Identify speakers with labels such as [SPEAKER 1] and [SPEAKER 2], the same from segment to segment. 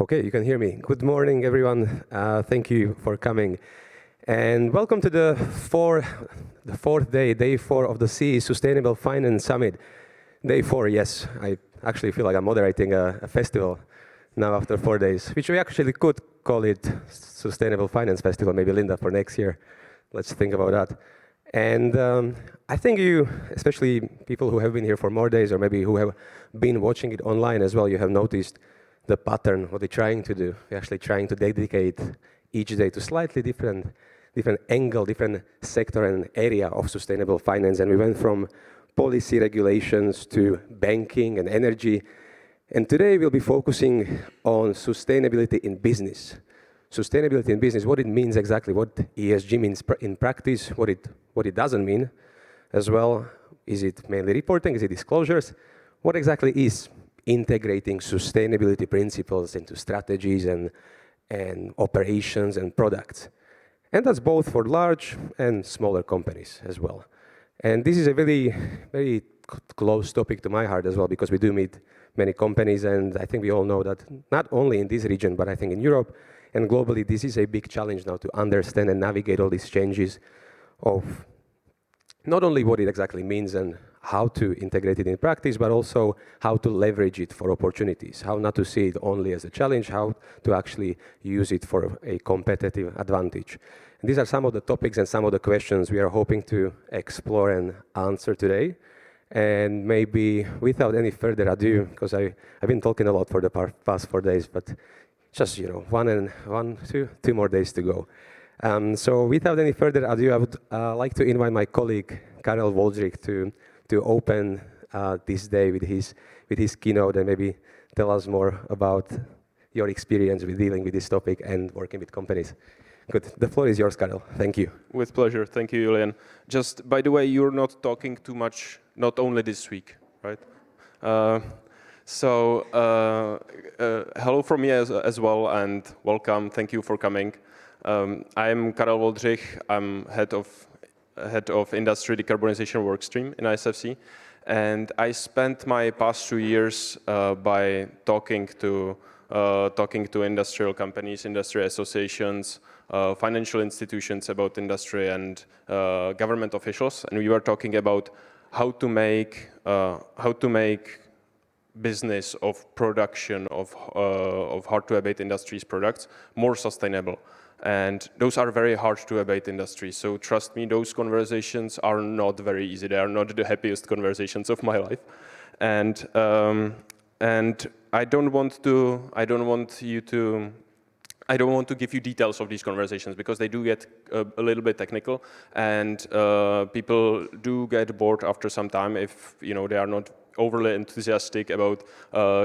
[SPEAKER 1] Okay, you can hear me. Good morning, everyone. Thank you for coming. And welcome to the fourth day, day 4 of the CE Sustainable Finance Summit. Day 4, yes. I actually feel like I'm moderating a festival now after 4 days, which we actually could call it Sustainable Finance Festival, maybe Linda, for next year. Let's think about that. And I think you, especially people who have been here for more days or maybe who have been watching it online as well, you have noticed the pattern, what we're trying to do. We're actually trying to dedicate each day to slightly different angle, different sector and area of sustainable finance. And we went from policy regulations to banking and energy. And today we'll be focusing on sustainability in business. Sustainability in business, what it means exactly, what ESG means in practice, what it doesn't mean as well. Is it mainly reporting? Is it disclosures? What exactly is integrating sustainability principles into strategies and operations and products? And that's both for large and smaller companies as well. And this is a very, very close topic to my heart as well, because we do meet many companies, and I think we all know that not only in this region, but I think in Europe and globally, this is a big challenge now to understand and navigate all these changes of not only what it exactly means and how to integrate it in practice, but also how to leverage it for opportunities, how not to see it only as a challenge, how to actually use it for a competitive advantage. And these are some of the topics and some of the questions we are hoping to explore and answer today. And maybe without any further ado, because I've been talking a lot for the past 4 days, but just, two more days to go. So without any further ado, I would like to invite my colleague, Karel Voldřich, to open this day with his keynote and maybe tell us more about your experience with dealing with this topic and working with companies. Good. The floor is yours, Karel. Thank you.
[SPEAKER 2] With pleasure. Thank you, Julian. Just, by the way, you're not talking too much, not only this week, right? Hello from me as well, and welcome. Thank you for coming. I'm Karel Voldřich. I'm head of industry decarbonization workstream in ISFC, and I spent my past 2 years by talking to industrial companies, industry associations, financial institutions about industry, and government officials, and we were talking about how to make business of production of hard-to-abate industries products more sustainable. And those are very hard to abate industries. So trust me, those conversations are not very easy. They are not the happiest conversations of my life. And I don't want to give you details of these conversations because they do get a little bit technical, and people do get bored after some time if they are not overly enthusiastic about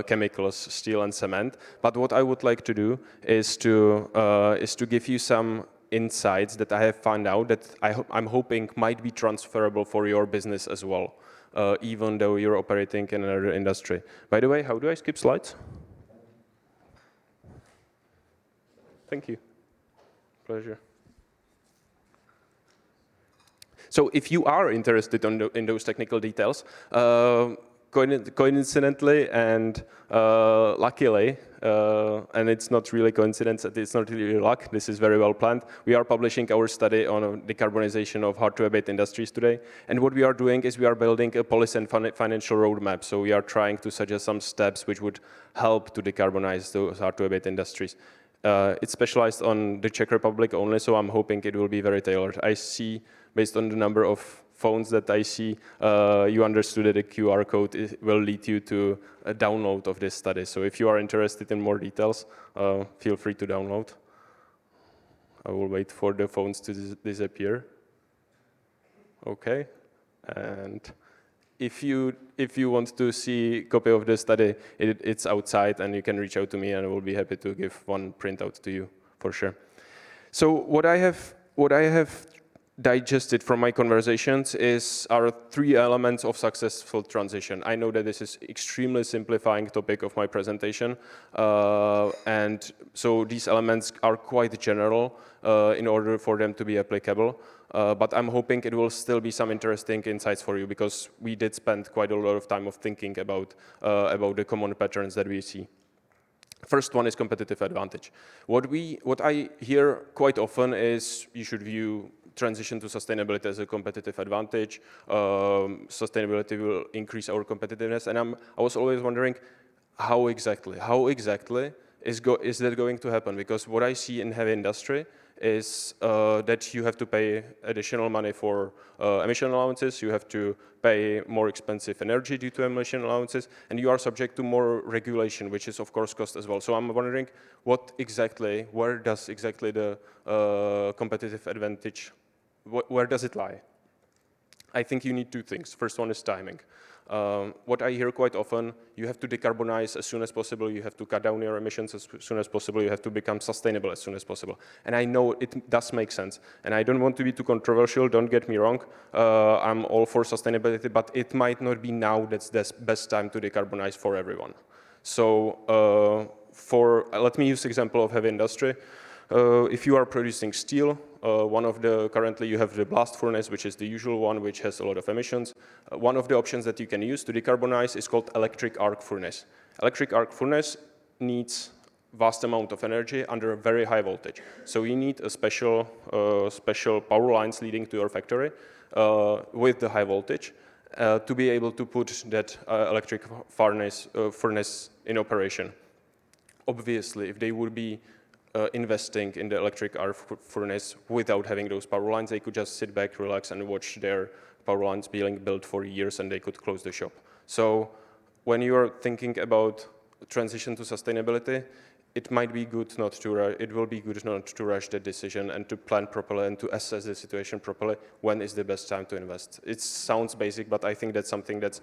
[SPEAKER 2] chemicals, steel and cement. But what I would like to do is to give you some insights that I have found out that I'm hoping might be transferable for your business as well, even though you're operating in another industry. By the way, how do I skip slides? Thank you. Pleasure. So if you are interested in those technical details, coincidentally and luckily, and it's not really coincidence, it's not really luck, this is very well planned, we are publishing our study on decarbonization of hard-to-abate industries today. And what we are doing is we are building a policy and financial roadmap. So we are trying to suggest some steps which would help to decarbonize those hard-to-abate industries. It's specialized on the Czech Republic only, so I'm hoping it will be very tailored. I see, based on the number of phones that I see, you understood that a QR code will lead you to a download of this study. So if you are interested in more details, feel free to download. I will wait for the phones to disappear. Okay, and if you want to see a copy of the study, it's outside, and you can reach out to me, and I will be happy to give one printout to you for sure. So what I have digested from my conversations are 3 elements of successful transition. I know that this is extremely simplifying topic of my presentation, and so these elements are quite general in order for them to be applicable. But I'm hoping it will still be some interesting insights for you, because we did spend quite a lot of time of thinking about the common patterns that we see. First one is competitive advantage. What I hear quite often is you should view transition to sustainability as a competitive advantage. Sustainability will increase our competitiveness, and I was always wondering how exactly is that going to happen? Because what I see in heavy industry is that you have to pay additional money for emission allowances, you have to pay more expensive energy due to emission allowances, and you are subject to more regulation, which is of course cost as well. So I'm wondering where does exactly the competitive advantage, where does it lie? I think you need two things. First one is timing. What I hear quite often, you have to decarbonize as soon as possible, you have to cut down your emissions as soon as possible, you have to become sustainable as soon as possible. And I know it does make sense. And I don't want to be too controversial, don't get me wrong. I'm all for sustainability, but it might not be now that's the best time to decarbonize for everyone. So let me use the example of heavy industry. If you are producing steel, currently you have the blast furnace, which is the usual one, which has a lot of emissions. One of the options that you can use to decarbonize is called electric arc furnace. Electric arc furnace needs vast amount of energy under a very high voltage. So you need a special power lines leading to your factory with the high voltage to be able to put that electric furnace in operation. Obviously, if they would be investing in the electric arc furnace without having those power lines, they could just sit back, relax, and watch their power lines being built for years, and they could close the shop. So when you are thinking about transition to sustainability, it might be good not to it will be good not to rush the decision and to plan properly and to assess the situation properly. When is the best time to invest? It sounds basic, but I think that's something that's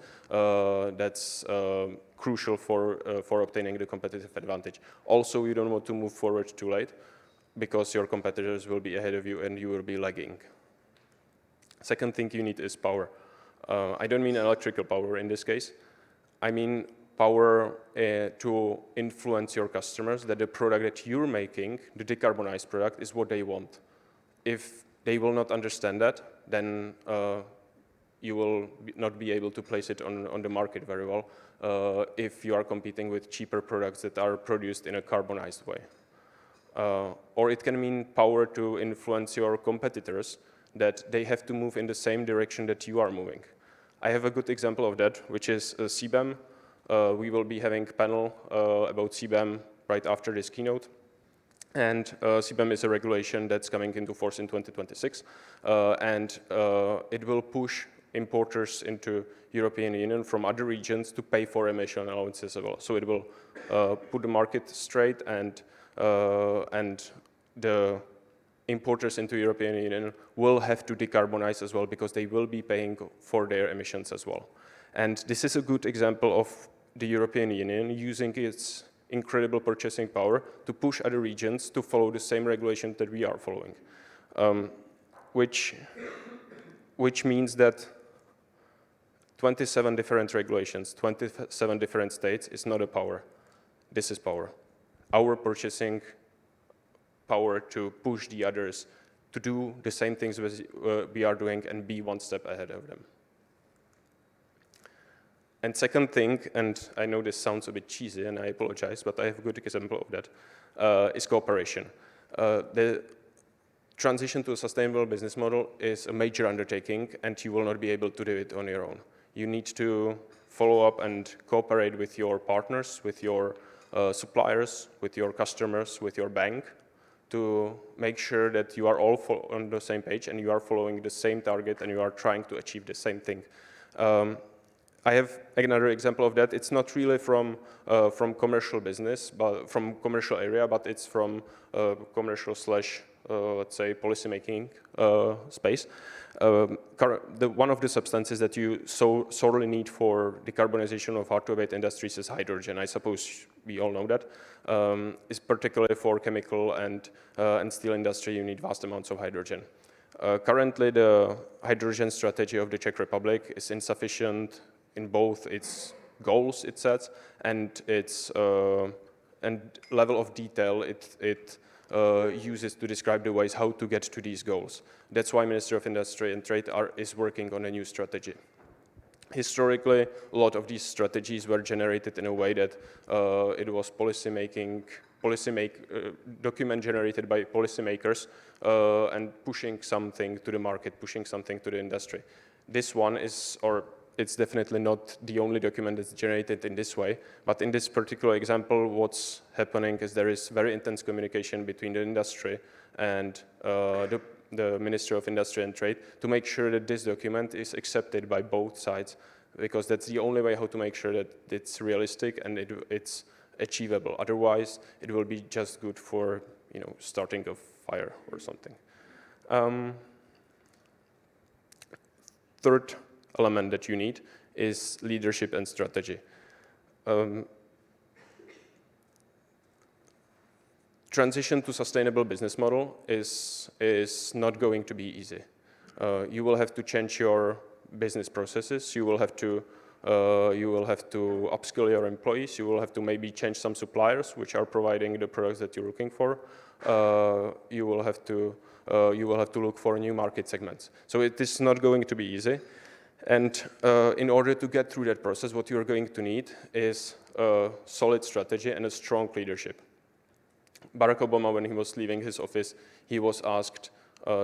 [SPEAKER 2] crucial for obtaining the competitive advantage. Also, you don't want to move forward too late because your competitors will be ahead of you and you will be lagging. Second thing you need is power. I don't mean electrical power in this case. I mean power to influence your customers that the product that you're making, the decarbonized product, is what they want. If they will not understand that, then you will not be able to place it on the market very well if you are competing with cheaper products that are produced in a carbonized way. Or it can mean power to influence your competitors, that they have to move in the same direction that you are moving. I have a good example of that, which is CBAM. We will be having a panel about CBAM right after this keynote. And CBAM is a regulation that's coming into force in 2026. And it will push importers into European Union from other regions to pay for emission allowances as well. So it will put the market straight, and the importers into European Union will have to decarbonize as well because they will be paying for their emissions as well. And this is a good example of the European Union using its incredible purchasing power to push other regions to follow the same regulation that we are following, which means that 27 different regulations, 27 different states is not a power. This is power. Our purchasing power to push the others to do the same things we are doing and be one step ahead of them. And second thing, and I know this sounds a bit cheesy and I apologize, but I have a good example of that, is cooperation. The transition to a sustainable business model is a major undertaking, and you will not be able to do it on your own. You need to follow up and cooperate with your partners, with your suppliers, with your customers, with your bank, to make sure that you are all on the same page and you are following the same target and you are trying to achieve the same thing. I have another example of that. It's not really from commercial business, but from commercial area, but it's from commercial slash, let's say, policymaking space. One of the substances that you so sorely need for decarbonization of hard-to-abate industries is hydrogen. I suppose we all know that. Is particularly for chemical and steel industry, you need vast amounts of hydrogen. Currently, the hydrogen strategy of the Czech Republic is insufficient in both its goals it sets and its level of detail it uses to describe the ways how to get to these goals. That's why Ministry of Industry and Trade is working on a new strategy. Historically, a lot of these strategies were generated in a way that it was document generated by policymakers and pushing something to the market, pushing something to the industry. This one is, or it's definitely not the only document that's generated in this way, but in this particular example, what's happening is there is very intense communication between the industry and the Ministry of Industry and Trade to make sure that this document is accepted by both sides, because that's the only way how to make sure that it's realistic and it's achievable. Otherwise, it will be just good for starting a fire or something. Third element that you need is leadership and strategy. Transition to sustainable business model is not going to be easy. You will have to change your business processes. You will have to upskill your employees. You will have to maybe change some suppliers which are providing the products that you're looking for. You will have to look for new market segments. So it is not going to be easy. And in order to get through that process, what you're going to need is a solid strategy and a strong leadership. Barack Obama, when he was leaving his office, he was asked,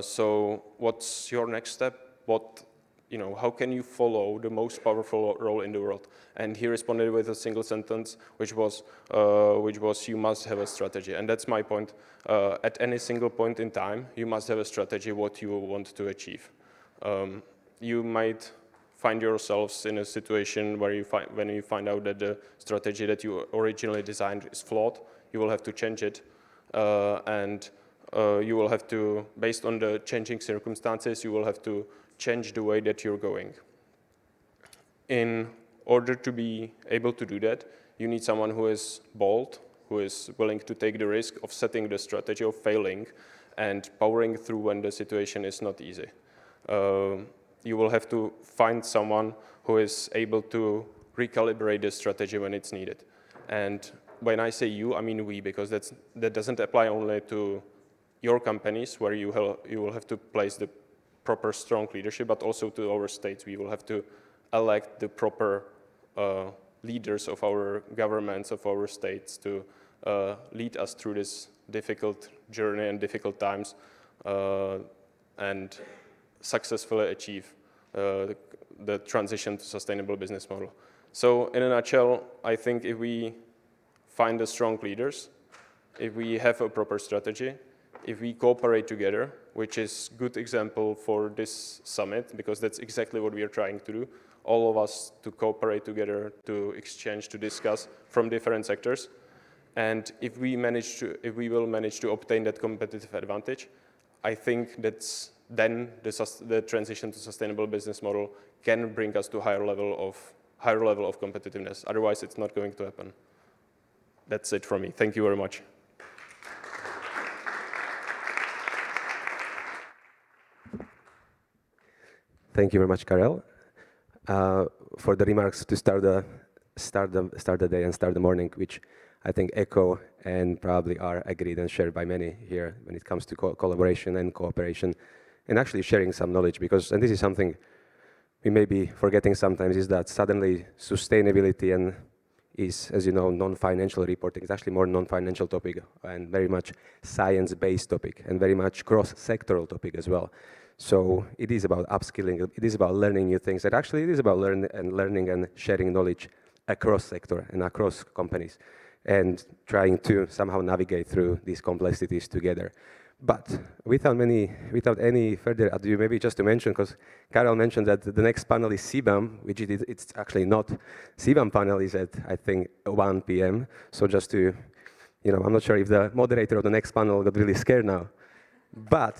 [SPEAKER 2] so what's your next step? How can you follow the most powerful role in the world? And he responded with a single sentence, which was you must have a strategy. And that's my point. At any single point in time, you must have a strategy what you want to achieve. You might find yourselves in a situation where when you find out that the strategy that you originally designed is flawed, you will have to change it, and you will have to, based on the changing circumstances, you will have to change the way that you're going. In order to be able to do that, you need someone who is bold, who is willing to take the risk of setting the strategy of failing and powering through when the situation is not easy. You will have to find someone who is able to recalibrate the strategy when it's needed. And when I say you, I mean we, because that doesn't apply only to your companies, where you will have to place the proper strong leadership, but also to our states. We will have to elect the proper leaders of our governments, of our states, to lead us through this difficult journey and difficult times, and successfully achieve the transition to sustainable business model. So in a nutshell, I think if we find the strong leaders, if we have a proper strategy, if we cooperate together, which is a good example for this summit, because that's exactly what we are trying to do, all of us to cooperate together, to exchange, to discuss from different sectors. And if we will manage to obtain that competitive advantage, I think that's then the transition to sustainable business model can bring us to higher level of competitiveness. Otherwise, it's not going to happen. That's it from me. Thank you very much.
[SPEAKER 1] Thank you very much, Karel, for the remarks to start the day and start the morning, which I think echo and probably are agreed and shared by many here when it comes to collaboration and cooperation, and actually sharing some knowledge, because, and this is something we may be forgetting sometimes, is that suddenly sustainability and is, as you know, non-financial reporting. It's actually more non-financial topic and very much science-based topic and very much cross-sectoral topic as well. So it is about upskilling, it is about learning new things, and actually it is about learning and sharing knowledge across sector and across companies and trying to somehow navigate through these complexities together. But without any further ado, maybe just to mention, because Karel mentioned that the next panel is CBAM, which it's actually not. CBAM panel is at, I think, 1 p.m. So just to, I'm not sure if the moderator of the next panel got really scared now. But,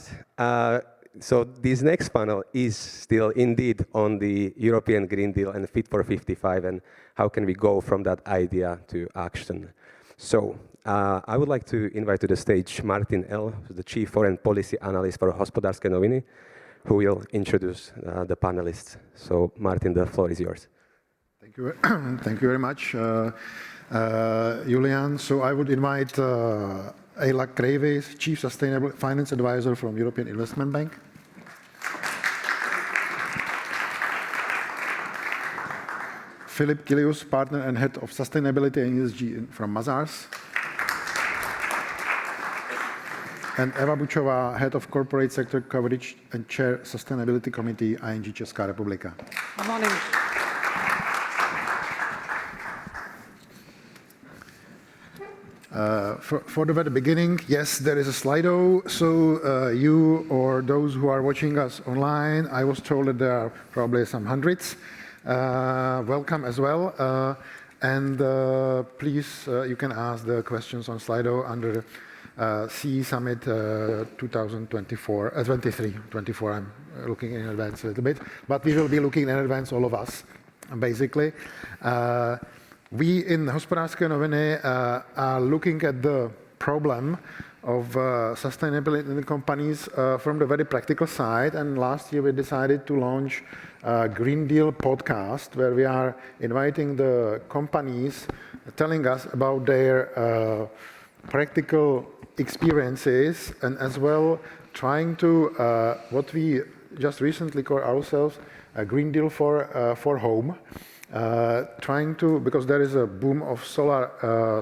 [SPEAKER 1] so this next panel is still indeed on the European Green Deal and Fit for 55, and how can we go from that idea to action. So I would like to invite to the stage Martin L., the Chief Foreign Policy Analyst for Hospodářské noviny, who will introduce the panelists. So Martin, the floor is yours.
[SPEAKER 3] Thank you, thank you very much, Julian. So I would invite Ayla Kravis, Chief Sustainable Finance Advisor from European Investment Bank. Philip Kilius, Partner and Head of Sustainability and ESG from Mazars. And Eva Bučová, Head of Corporate Sector Coverage and Chair Sustainability Committee ING Česká republika.
[SPEAKER 4] Good morning.
[SPEAKER 3] For the very beginning, yes, there is a Slido, so you or those who are watching us online, I was told that there are probably some hundreds. Welcome as well. And please, you can ask the questions on Slido under CE Summit 2024, 24, I'm looking in advance a little bit, but we will be looking in advance, all of us, basically. We in Hospodářské noviny are looking at the problem of sustainability in the companies from the very practical side, and last year we decided to launch a Green Deal podcast where we are inviting the companies telling us about their practical experiences and as well trying to what we just recently called ourselves a Green Deal for home. Trying to, because there is a boom of solar,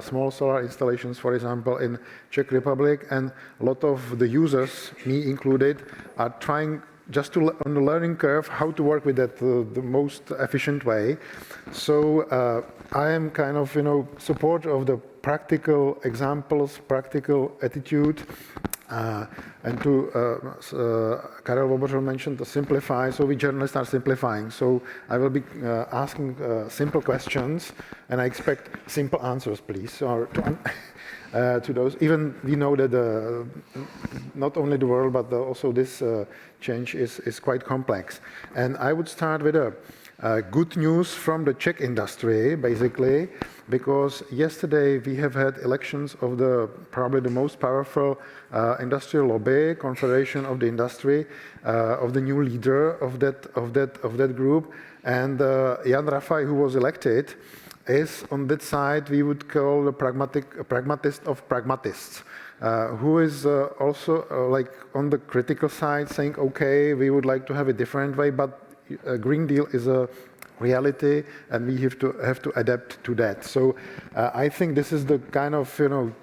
[SPEAKER 3] small solar installations, for example, in Czech Republic, and a lot of the users, me included, are trying just to, on the learning curve, how to work with that the most efficient way. So I am kind of, support of the practical examples, practical attitude, and to Karel Voldřich mentioned the simplify, so we journalists are simplifying. So I will be asking simple questions, and I expect simple answers, please, or to those. Even we know that not only the world, but also this change is quite complex. And I would start with good news from the Czech industry, basically, because yesterday we have had elections of probably the most powerful industrial lobby, Confederation of the Industry, of the new leader of that group, and Jan Rafaj, who was elected, is on that side we would call the pragmatist of pragmatists, who is also like on the critical side, saying, okay, we would like to have a different way, but a Green Deal is a reality, and we have to adapt to that. So I think this is the kind of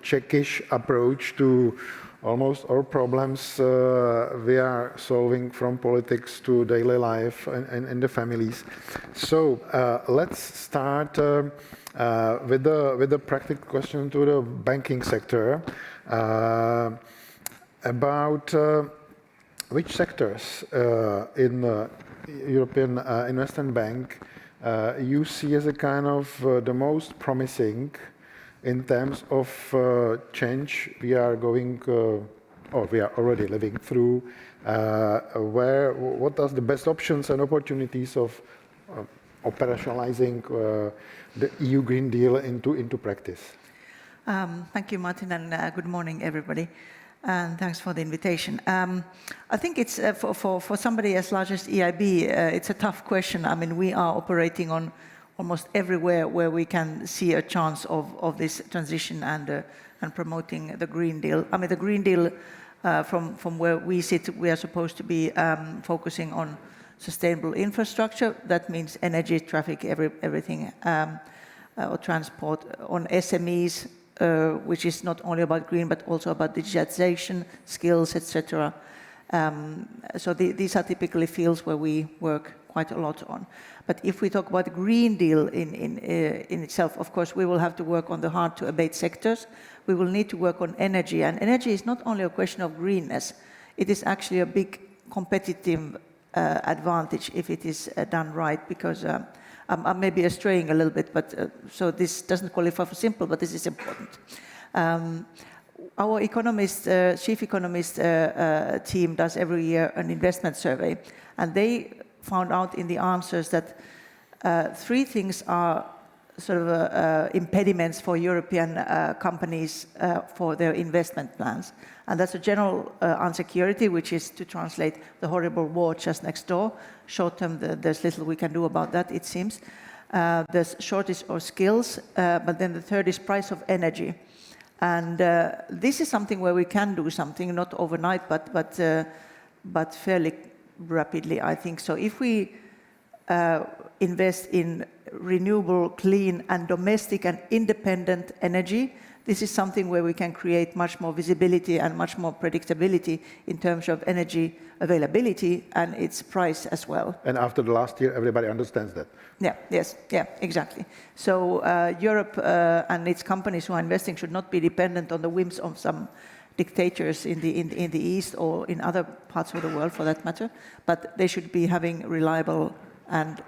[SPEAKER 3] Czechish approach to almost all problems we are solving, from politics to daily life and the families. So let's start with the practical question to the banking sector about which sectors in European Investment Bank you see as a kind of the most promising in terms of change we are going, or we are already living through, what are the best options and opportunities of operationalizing the EU Green Deal into practice?
[SPEAKER 4] Thank you, Martin, and good morning, everybody. And thanks for the invitation. I think it's for somebody as large as EIB, it's a tough question. I mean, we are operating on almost everywhere where we can see a chance of this transition and promoting the Green Deal. I mean, the Green Deal, from where we sit, we are supposed to be focusing on sustainable infrastructure. That means energy, traffic, everything, or transport, on SMEs, which is not only about green, but also about digitization, skills, etc. So these are typically fields where we work quite a lot on. But if we talk about Green Deal in itself, of course, we will have to work on the hard-to-abate sectors. We will need to work on energy. And energy is not only a question of greenness. It is actually a big competitive advantage if it is done right, because I'm maybe straying a little bit, but so this doesn't qualify for simple, but this is important. Our economist, chief economist team does every year an investment survey, and they found out in the answers that three things are sort of impediments for European companies for their investment plans. And that's a general insecurity, which is, to translate, the horrible war just next door. Short term, there's little we can do about that, it seems. There's shortage of skills, but then the third is price of energy. And this is something where we can do something, not overnight, but fairly rapidly, I think. So if we invest in renewable, clean, and domestic and independent energy. This is something where we can create much more visibility and much more predictability in terms of energy availability and its price as well.
[SPEAKER 3] And after the last year, everybody understands that.
[SPEAKER 4] Yeah, yes, yeah, exactly. So Europe and its companies who are investing should not be dependent on the whims of some dictators in the East or in other parts of the world for that matter, but they should be having reliable and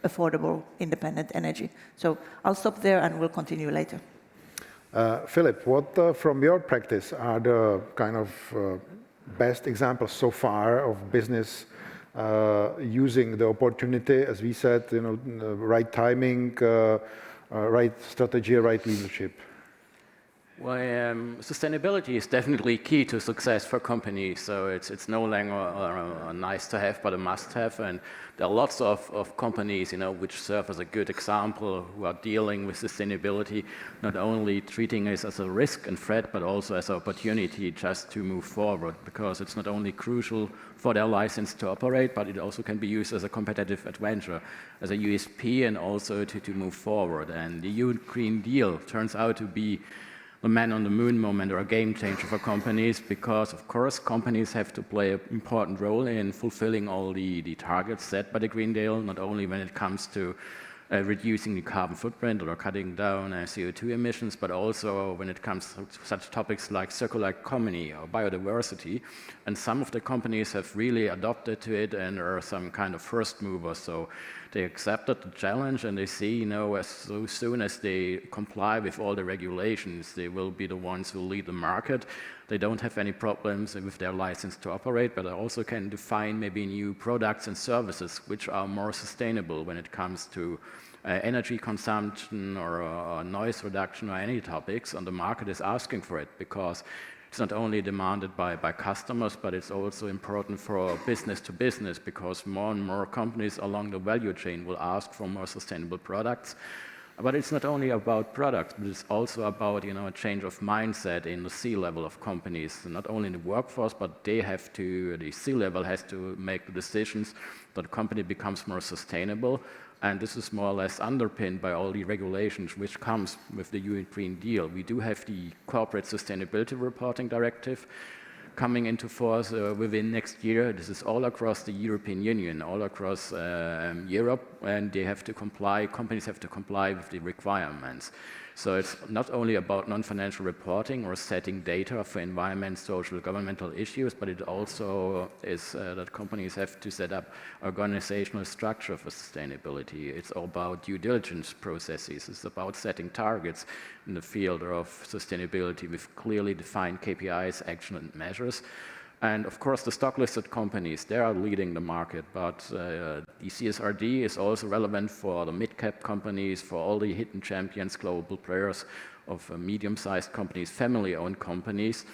[SPEAKER 4] affordable independent energy. So I'll stop there and we'll continue later.
[SPEAKER 3] Philip, what from your practice are the kind of best examples so far of business using the opportunity, as we said, right timing, right strategy, right leadership?
[SPEAKER 5] Well, sustainability is definitely key to success for companies. So it's no longer a nice to have, but a must have. And there are lots of companies, which serve as a good example who are dealing with sustainability, not only treating it as a risk and threat, but also as an opportunity just to move forward. Because it's not only crucial for their license to operate, but it also can be used as a competitive adventure, as a USP, and also to move forward. And the EU Green Deal turns out to be the man on the moon moment or a game changer for companies, because of course companies have to play an important role in fulfilling all the targets set by the Green Deal, not only when it comes to reducing the carbon footprint or cutting down CO2 emissions, but also when it comes to such topics like circular economy or biodiversity. And some of the companies have really adopted to it and are some kind of first movers. So they accepted the challenge and they see, as soon as they comply with all the regulations, they will be the ones who lead the market. They don't have any problems with their license to operate, but they also can define maybe new products and services which are more sustainable when it comes to energy consumption or noise reduction or any topics, and the market is asking for it because it's not only demanded by customers, but it's also important for business to business, because more and more companies along the value chain will ask for more sustainable products. But it's not only about products, but it's also about a change of mindset in the C-level of companies. Not only in the workforce, but the C-level has to make the decisions that the company becomes more sustainable. And this is more or less underpinned by all the regulations which comes with the EU Green Deal. We do have the Corporate Sustainability Reporting Directive coming into force within next year. This is all across the European Union, all across Europe, and they have to comply, companies have to comply with the requirements. So it's not only about non-financial reporting or setting data for environment, social, governmental issues, but it also is that companies have to set up organizational structure for sustainability. It's all about due diligence processes. It's about setting targets in the field of sustainability with clearly defined KPIs, action and measures. And of course, the stock-listed companies, they are leading the market, but the CSRD is also relevant for the mid-cap companies, for all the hidden champions, global players of medium-sized companies, family-owned companies.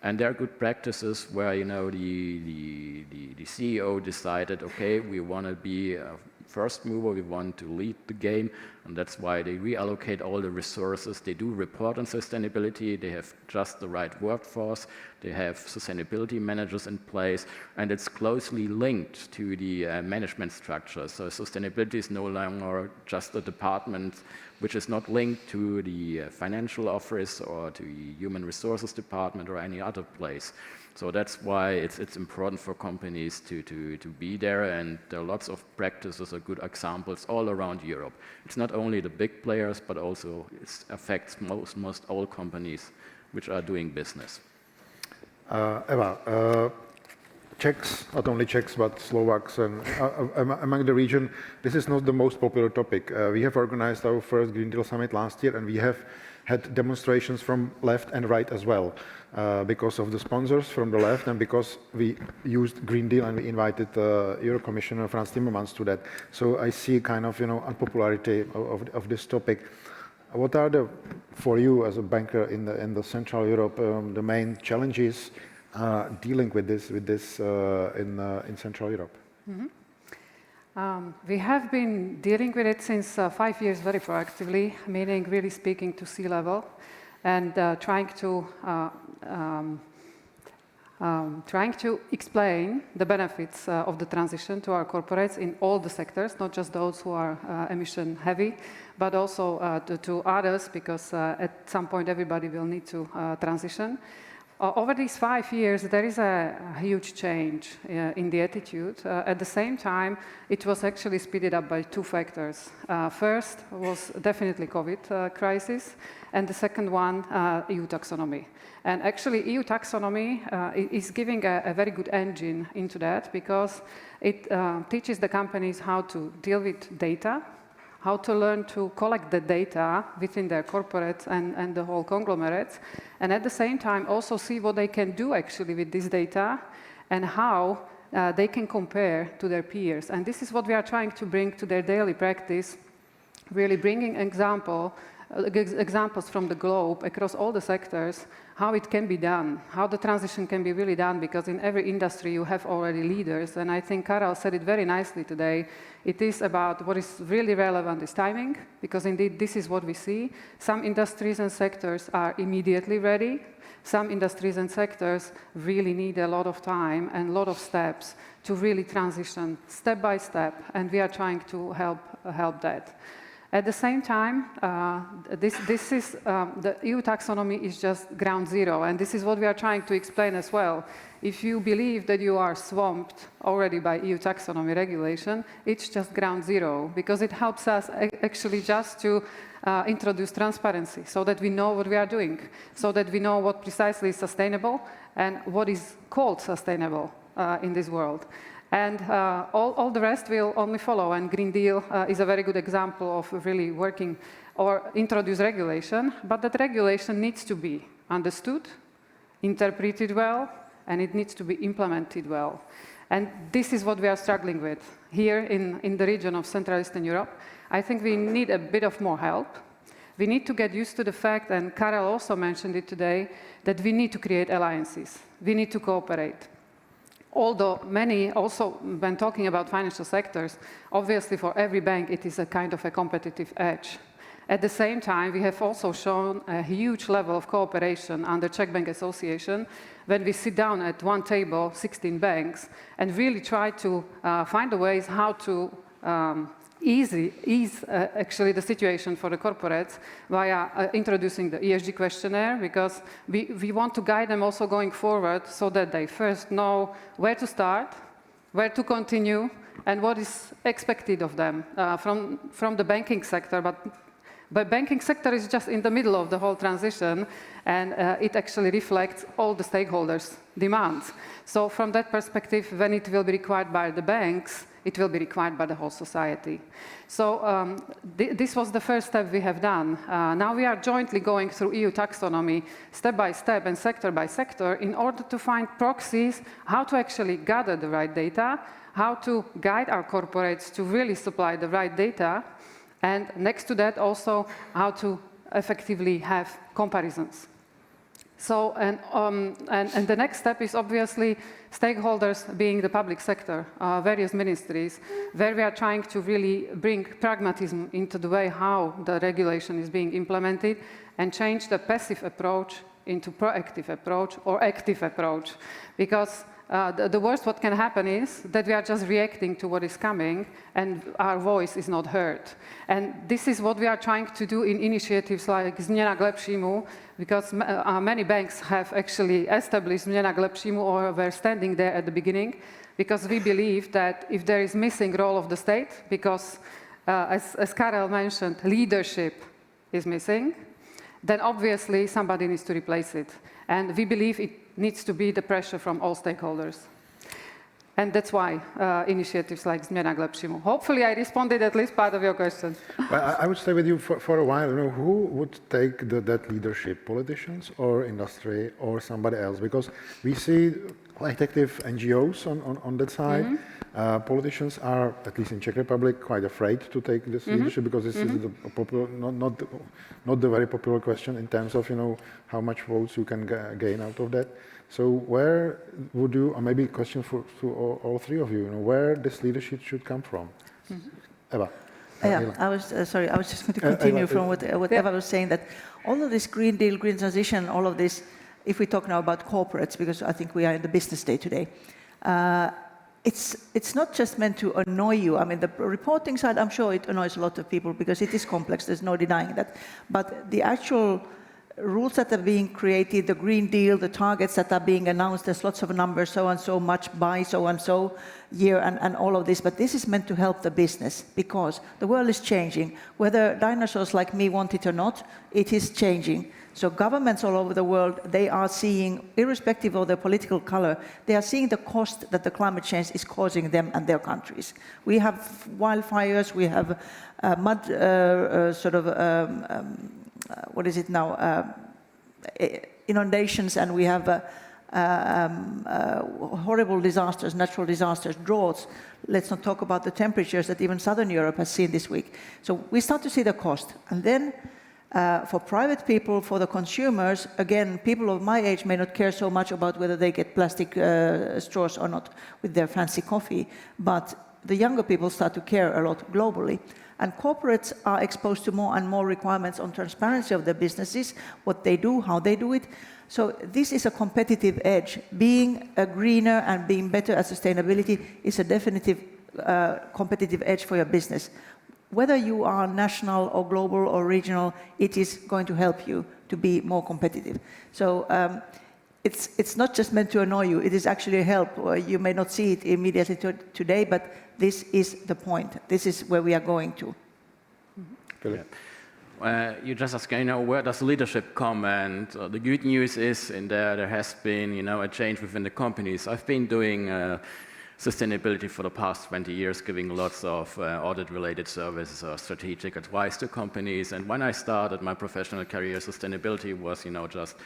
[SPEAKER 5] And there are good practices where, the CEO decided, okay, we want to be a first mover, we want to lead the game, and that's why they reallocate all the resources. They do report on sustainability, they have just the right workforce, they have sustainability managers in place, and it's closely linked to the management structure. So sustainability is no longer just a department which is not linked to the financial office or to the human resources department or any other place. So that's why it's important for companies to be there, and there are lots of practices or good examples all around Europe. It's not only the big players, but also it affects most all companies which are doing business.
[SPEAKER 3] Eva, Czechs, not only Czechs, but Slovaks and among the region, this is not the most popular topic. We have organized our first Green Deal Summit last year, and we have had demonstrations from left and right as well, because of the sponsors from the left and because we used Green Deal and we invited Euro Commissioner Frans Timmermans to that. So I see kind of unpopularity of this topic. What are for you as a banker in the Central Europe the main challenges dealing with this in Central Europe?
[SPEAKER 6] Mm-hmm. We have been dealing with it since 5 years very proactively, meaning really speaking to C-level and trying to trying to explain the benefits of the transition to our corporates in all the sectors, not just those who are emission heavy, but also to others, because at some point everybody will need to transition. Over these 5 years, there is a huge change in the attitude. At the same time, it was actually speeded up by 2 factors. First was definitely COVID crisis, and the second one, EU taxonomy. And actually, EU taxonomy is giving a very good engine into that, because it teaches the companies how to deal with data, how to learn to collect the data within their corporates and the whole conglomerates, and at the same time also see what they can do actually with this data and how they can compare to their peers. And this is what we are trying to bring to their daily practice, really bringing examples from the globe across all the sectors, how it can be done, how the transition can be really done, because in every industry you have already leaders. And I think Karel said it very nicely today. It is about what is really relevant is timing, because indeed this is what we see. Some industries and sectors are immediately ready. Some industries and sectors really need a lot of time and a lot of steps to really transition step by step, and we are trying to help that. At the same time, the EU taxonomy is just ground zero, and this is what we are trying to explain as well. If you believe that you are swamped already by EU taxonomy regulation, it's just ground zero, because it helps us actually just to introduce transparency, so that we know what we are doing, so that we know what precisely is sustainable and what is called sustainable in this world. And all the rest will only follow, and Green Deal is a very good example of really working or introduce regulation, but that regulation needs to be understood, interpreted well, and it needs to be implemented well. And this is what we are struggling with here in the region of Central Eastern Europe. I think we need a bit of more help. We need to get used to the fact, and Karel also mentioned it today, that we need to create alliances. We need to cooperate. Although many also, when talking about financial sectors, obviously for every bank it is a kind of a competitive edge. At the same time, we have also shown a huge level of cooperation under Czech Bank Association when we sit down at one table, 16 banks, and really try to find the ways how to ease actually the situation for the corporates via introducing the ESG questionnaire, because we want to guide them also going forward, so that they first know where to start, where to continue, and what is expected of them from the banking sector. But banking sector is just in the middle of the whole transition, and it actually reflects all the stakeholders' demands. So from that perspective, when it will be required by the banks, it will be required by the whole society. So this was the first step we have done. Now we are jointly going through EU taxonomy step by step and sector by sector in order to find proxies, how to actually gather the right data, how to guide our corporates to really supply the right data, and next to that also how to effectively have comparisons. So, and the next step is obviously stakeholders being the public sector, various ministries, where we are trying to really bring pragmatism into the way how the regulation is being implemented and change the passive approach into proactive approach or active approach. Because the worst what can happen is that we are just reacting to what is coming and our voice is not heard. And this is what we are trying to do in initiatives like Změna k lepšímu, because many banks have actually established Změna k lepšímu or were standing there at the beginning, because we believe that if there is missing role of the state, because as Karel mentioned, leadership is missing, then obviously somebody needs to replace it. And we believe it needs to be the pressure from all stakeholders. And that's why initiatives like Změna k lepšímu. Hopefully I responded at least part of your question.
[SPEAKER 3] Well, I would stay with you for a while. You know, who would take that leadership, politicians or industry or somebody else? Because we see quite active NGOs on that side. Mm-hmm. Politicians are, at least in Czech Republic, quite afraid to take this mm-hmm. leadership, because this mm-hmm. is the popular, not the very popular question in terms of, you know, how much votes you can gain out of that. So where would you, or maybe a question to all three of you, you know, where this leadership should come from? Mm-hmm. Eva.
[SPEAKER 4] Yeah, I was sorry. I was just going to continue from what Eva was saying, that all of this Green Deal, green transition, all of this if we talk now about corporates, because I think we are in the business day today, it's not just meant to annoy you. I mean, the reporting side, I'm sure it annoys a lot of people because it is complex, there's no denying that. But the actual rules that are being created, the Green Deal, the targets that are being announced, there's lots of numbers, so and so much by so and so year, and all of this. But this is meant to help the business because the world is changing. Whether dinosaurs like me want it or not, it is changing. So governments all over the world, they are seeing, irrespective of their political color, they are seeing the cost that the climate change is causing them and their countries. We have wildfires, we have what is it now, inundations, and we have horrible disasters, natural disasters, droughts. Let's not talk about the temperatures that even Southern Europe has seen this week. So we start to see the cost. And then for private people, for the consumers, again, people of my age may not care so much about whether they get plastic straws or not with their fancy coffee, but the younger people start to care a lot globally. And corporates are exposed to more and more requirements on transparency of their businesses, what they do, how they do it. So this is a competitive edge. Being a greener and being better at sustainability is a definitive competitive edge for your business. Whether you are national or global or regional, it is going to help you to be more competitive. So it's not just meant to annoy you, it is actually a help. You may not see it immediately today, but this is the point. This is where we are going to.
[SPEAKER 5] You just ask, where does leadership come? And the good news is in there has been, a change within the companies. I've been doing sustainability for the past 20 years, giving lots of audit-related services or strategic advice to companies. And when I started my professional career, sustainability was, just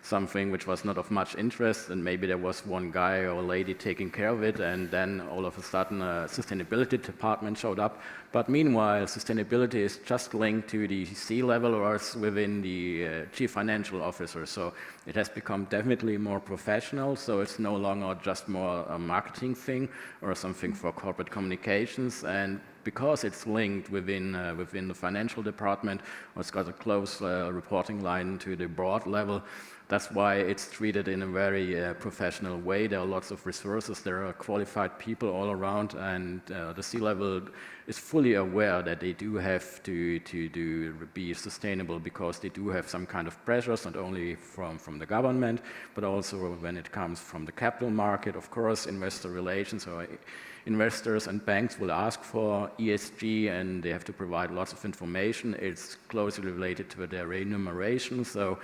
[SPEAKER 5] something which was not of much interest, and maybe there was one guy or lady taking care of it, and then all of a sudden a sustainability department showed up. But meanwhile, sustainability is just linked to the C-level or within the chief financial officer. So it has become definitely more professional, so it's no longer just more a marketing thing or something for corporate communications. And because it's linked within the financial department, or it's got a close reporting line to the board level, that's why it's treated in a very professional way. There are lots of resources, there are qualified people all around, and the C-level is fully aware that they do have to be sustainable because they do have some kind of pressures, not only from the government, but also when it comes from the capital market. Of course, investor relations or investors and banks will ask for ESG, and they have to provide lots of information. It's closely related to their remuneration, so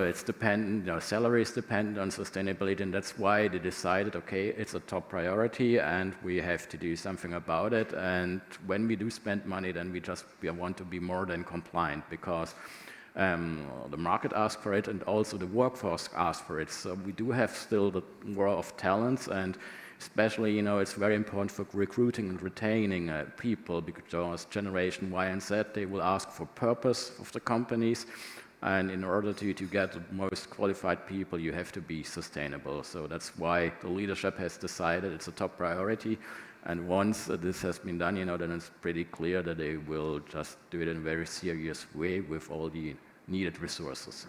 [SPEAKER 5] it's dependent, salaries depend on sustainability, and that's why they decided, okay, it's a top priority and we have to do something about it. And when we do spend money, then we want to be more than compliant, because the market asks for it and also the workforce asks for it. So we do have still the war of talents, and especially, it's very important for recruiting and retaining people, because generation Y and Z, they will ask for purpose of the companies. And in order to get the most qualified people, you have to be sustainable. So that's why the leadership has decided it's a top priority. And once this has been done, then it's pretty clear that they will just do it in a very serious way with all the needed resources.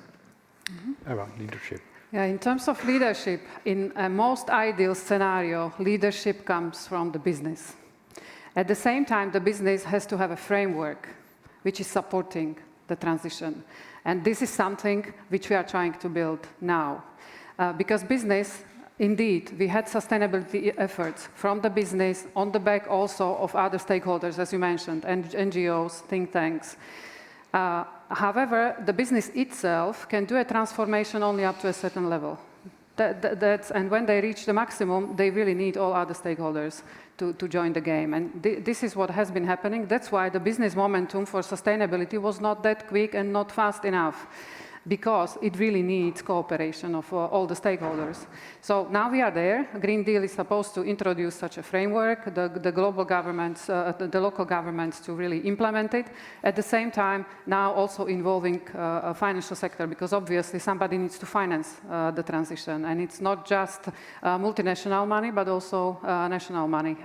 [SPEAKER 3] About leadership.
[SPEAKER 6] Yeah, in terms of leadership, in a most ideal scenario, leadership comes from the business. At the same time, the business has to have a framework which is supporting the transition. And this is something which we are trying to build now. Because business, indeed, we had sustainability efforts from the business on the back also of other stakeholders, as you mentioned, and NGOs, think tanks. However, the business itself can do a transformation only up to a certain level. And when they reach the maximum, they really need all other stakeholders to join the game. And this is what has been happening. That's why the business momentum for sustainability was not that quick and not fast enough, because it really needs cooperation of all the stakeholders. So now we are there. Green Deal is supposed to introduce such a framework, the global governments, the local governments to really implement it. At the same time, now also involving a financial sector, because obviously somebody needs to finance the transition. And it's not just multinational money, but also national money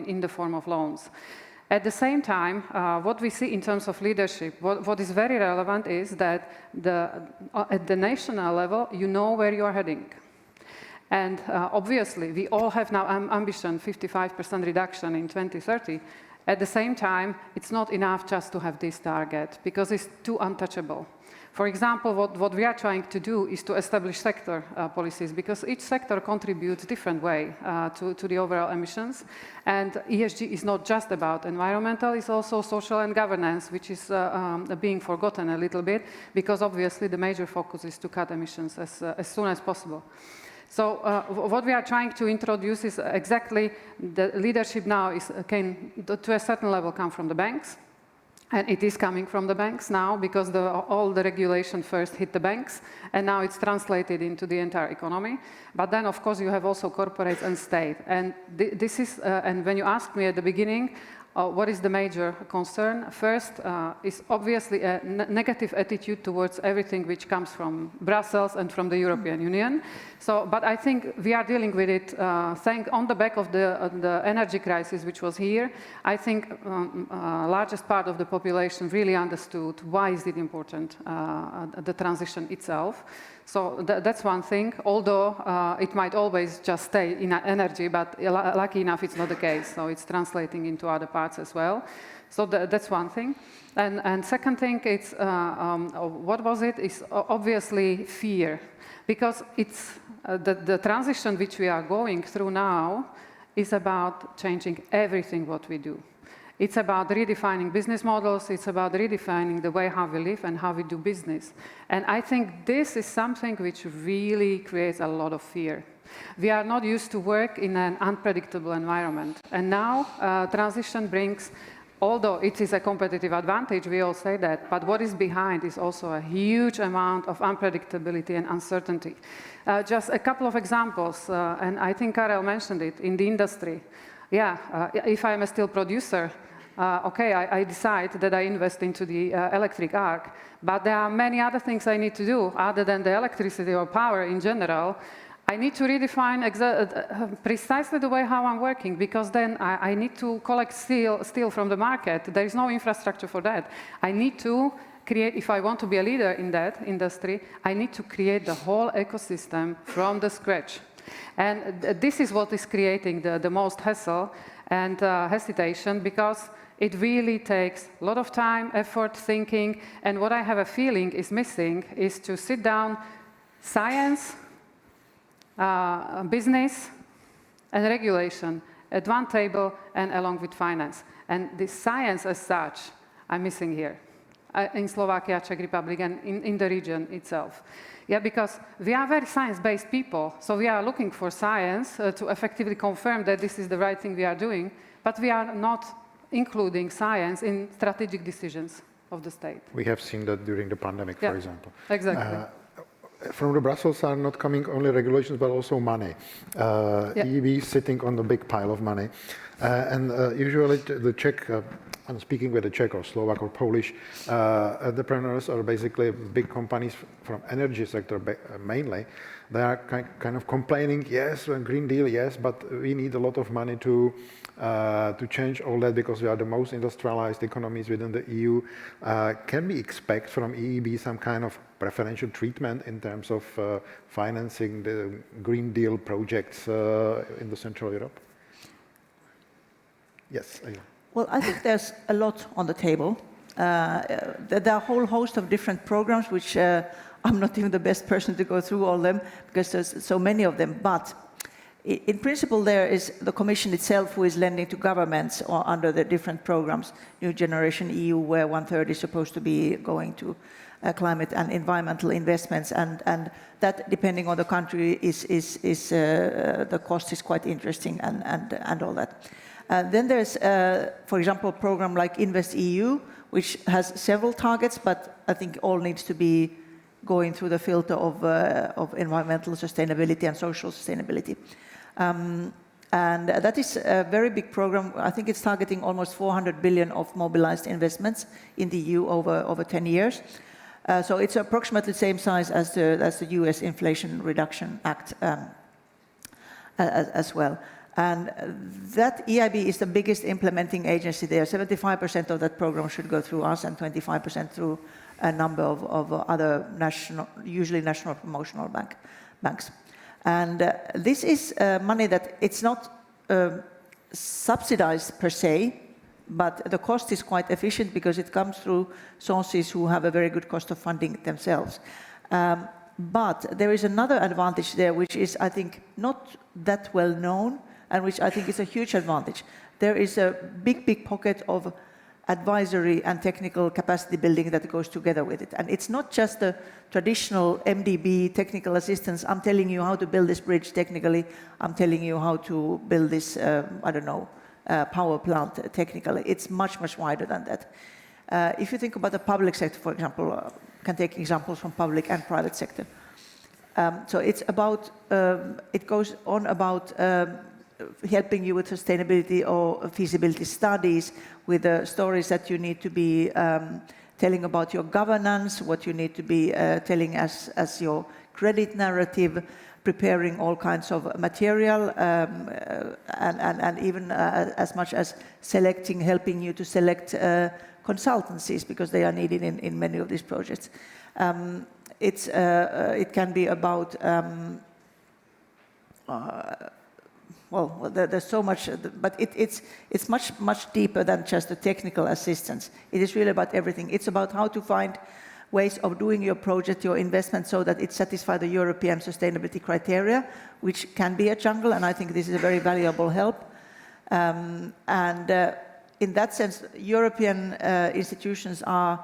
[SPEAKER 6] in the form of loans. At the same time, what we see in terms of leadership, what is very relevant is that at the national level, you know where you are heading. And obviously, we all have now ambition, 55% reduction in 2030. At the same time, it's not enough just to have this target, because it's too untouchable. For example, what we are trying to do is to establish sector policies, because each sector contributes different way to the overall emissions. And ESG is not just about environmental, it's also social and governance, which is being forgotten a little bit, because obviously the major focus is to cut emissions as soon as possible. So what we are trying to introduce is exactly the leadership now can, to a certain level, come from the banks. And it is coming from the banks now, because all the regulation first hit the banks, and now it's translated into the entire economy. But then, of course, you have also corporates and state. And this is, and when you asked me at the beginning, what is the major concern? First is obviously a negative attitude towards everything which comes from Brussels and from the European Union. So, but I think we are dealing with it on the back of the energy crisis which was here. I think largest part of the population really understood why is it important, the transition itself. So that's one thing, although it might always just stay in energy, but lucky enough it's not the case, so it's translating into other parts as well. So that's one thing. And second thing, it's, what was it? Is obviously fear. Because it's the transition which we are going through now is about changing everything what we do. It's about redefining business models, it's about redefining the way how we live and how we do business. And I think this is something which really creates a lot of fear. We are not used to work in an unpredictable environment. And now transition brings, although it is a competitive advantage, we all say that, but what is behind is also a huge amount of unpredictability and uncertainty. Just a couple of examples, and I think Karel mentioned it, in the industry. Yeah, if I'm a steel producer, okay, I decide that I invest into the electric arc, but there are many other things I need to do other than the electricity or power in general. I need to redefine precisely the way how I'm working, because then I need to collect steel from the market. There is no infrastructure for that. I need to create, if I want to be a leader in that industry, I need to create the whole ecosystem from the scratch. And this is what is creating the most hassle and hesitation, because it really takes a lot of time, effort, thinking, and what I have a feeling is missing is to sit down, science, business, and regulation at one table and along with finance. And the science as such, I'm missing here, in Slovakia, Czech Republic, and in the region itself. Yeah, because we are very science-based people, so we are looking for science to effectively confirm that this is the right thing we are doing, but we are not including science in strategic decisions of the state.
[SPEAKER 3] We have seen that during the pandemic, for example.
[SPEAKER 6] Exactly.
[SPEAKER 3] From the Brussels are not coming only regulations, but also money. EIB sitting on the big pile of money. And usually the Czech, I'm speaking with the Czech or Slovak or Polish entrepreneurs, or basically big companies from energy sector mainly, they are kind of complaining, yes, Green Deal, yes, but we need a lot of money to change all that, because we are the most industrialized economies within the EU. Can we expect from EIB some kind of preferential treatment in terms of financing the Green Deal projects in the Central Europe? Yes.
[SPEAKER 4] Well, I think there's a lot on the table. There are a whole host of different programs, which I'm not even the best person to go through all of them, because there's so many of them. But in principle, there is the Commission itself who is lending to governments under the different programs, New Generation EU, where 1/3 is supposed to be going to climate and environmental investments, and that, depending on the country, the cost is quite interesting and all that. Then there's, for example, a program like InvestEU, which has several targets, but I think all needs to be going through the filter of environmental sustainability and social sustainability. And that is a very big program. I think it's targeting almost 400 billion of mobilized investments in the EU over 10 years. So it's approximately the same size as the US Inflation Reduction Act as well. And that EIB is the biggest implementing agency there. 75% of that program should go through us and 25% through a number of other national, usually national promotional banks. And this is money that it's not subsidized per se, but the cost is quite efficient because it comes through sources who have a very good cost of funding themselves. But there is another advantage there, which is, I think, not that well known, and which I think is a huge advantage. There is a big pocket of advisory and technical capacity building that goes together with it. And it's not just the traditional MDB, technical assistance. I'm telling you how to build this bridge technically. I'm telling you how to build this, I don't know, power plant technically. It's much wider than that. If you think about the public sector, for example, can take examples from public and private sector. So it's about, it goes on about helping you with sustainability or feasibility studies, with the stories that you need to be telling about your governance, what you need to be telling as your credit narrative, preparing all kinds of material, and even as much as selecting, helping you to select consultancies, because they are needed in many of these projects. It can be about well, there's so much, but it's much deeper than just the technical assistance. It is really about everything. It's about how to find ways of doing your project, your investment, so that it satisfies the European sustainability criteria, which can be a jungle, and I think this is a very valuable help. In that sense, European institutions are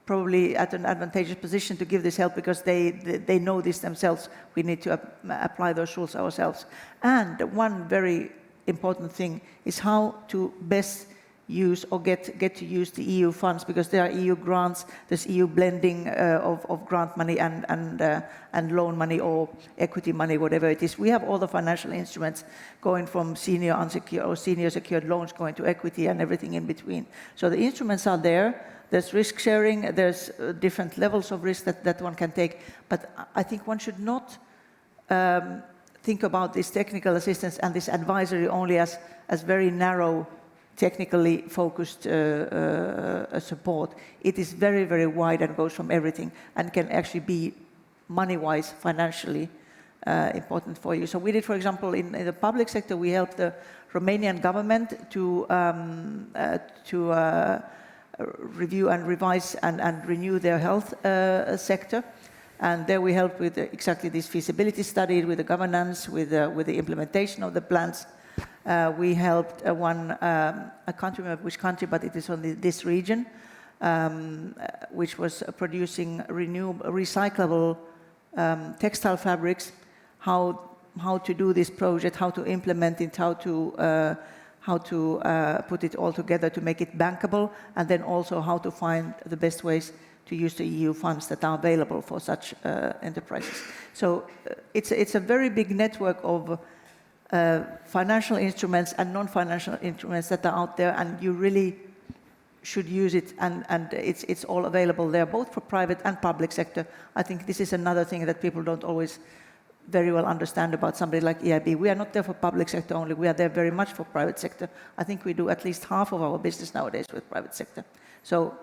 [SPEAKER 4] probably at an advantageous position to give this help, because they know this themselves. We need to apply those rules ourselves. And one very important thing is how to best use or get to use the EU funds, because there are EU grants, there's EU blending of grant money and loan money or equity money, whatever it is. We have all the financial instruments going from senior unsecured or senior secured loans going to equity and everything in between. So the instruments are there. There's risk sharing, there's different levels of risk that one can take, but I think one should not think about this technical assistance and this advisory only as very narrow, technically focused support. It is very wide and goes from everything, and can actually be money-wise, financially important for you. So we did, for example, in the public sector, we helped the Romanian government to review and revise and renew their health sector. And there we helped with exactly this feasibility study, with the governance, with the implementation of the plans. We helped I can't remember which country, but it is only this region, which was producing recyclable textile fabrics, how to do this project, how to implement it, how to put it all together to make it bankable, and then also how to find the best ways to use the EU funds that are available for such enterprises. So it's a very big network of financial instruments and non-financial instruments that are out there, and you really should use it, and it's all available there, both for private and public sector. I think this is another thing that people don't always very well understand about somebody like EIB. We are not there for public sector only, we are there very much for private sector. I think we do at least half of our business nowadays with private sector. So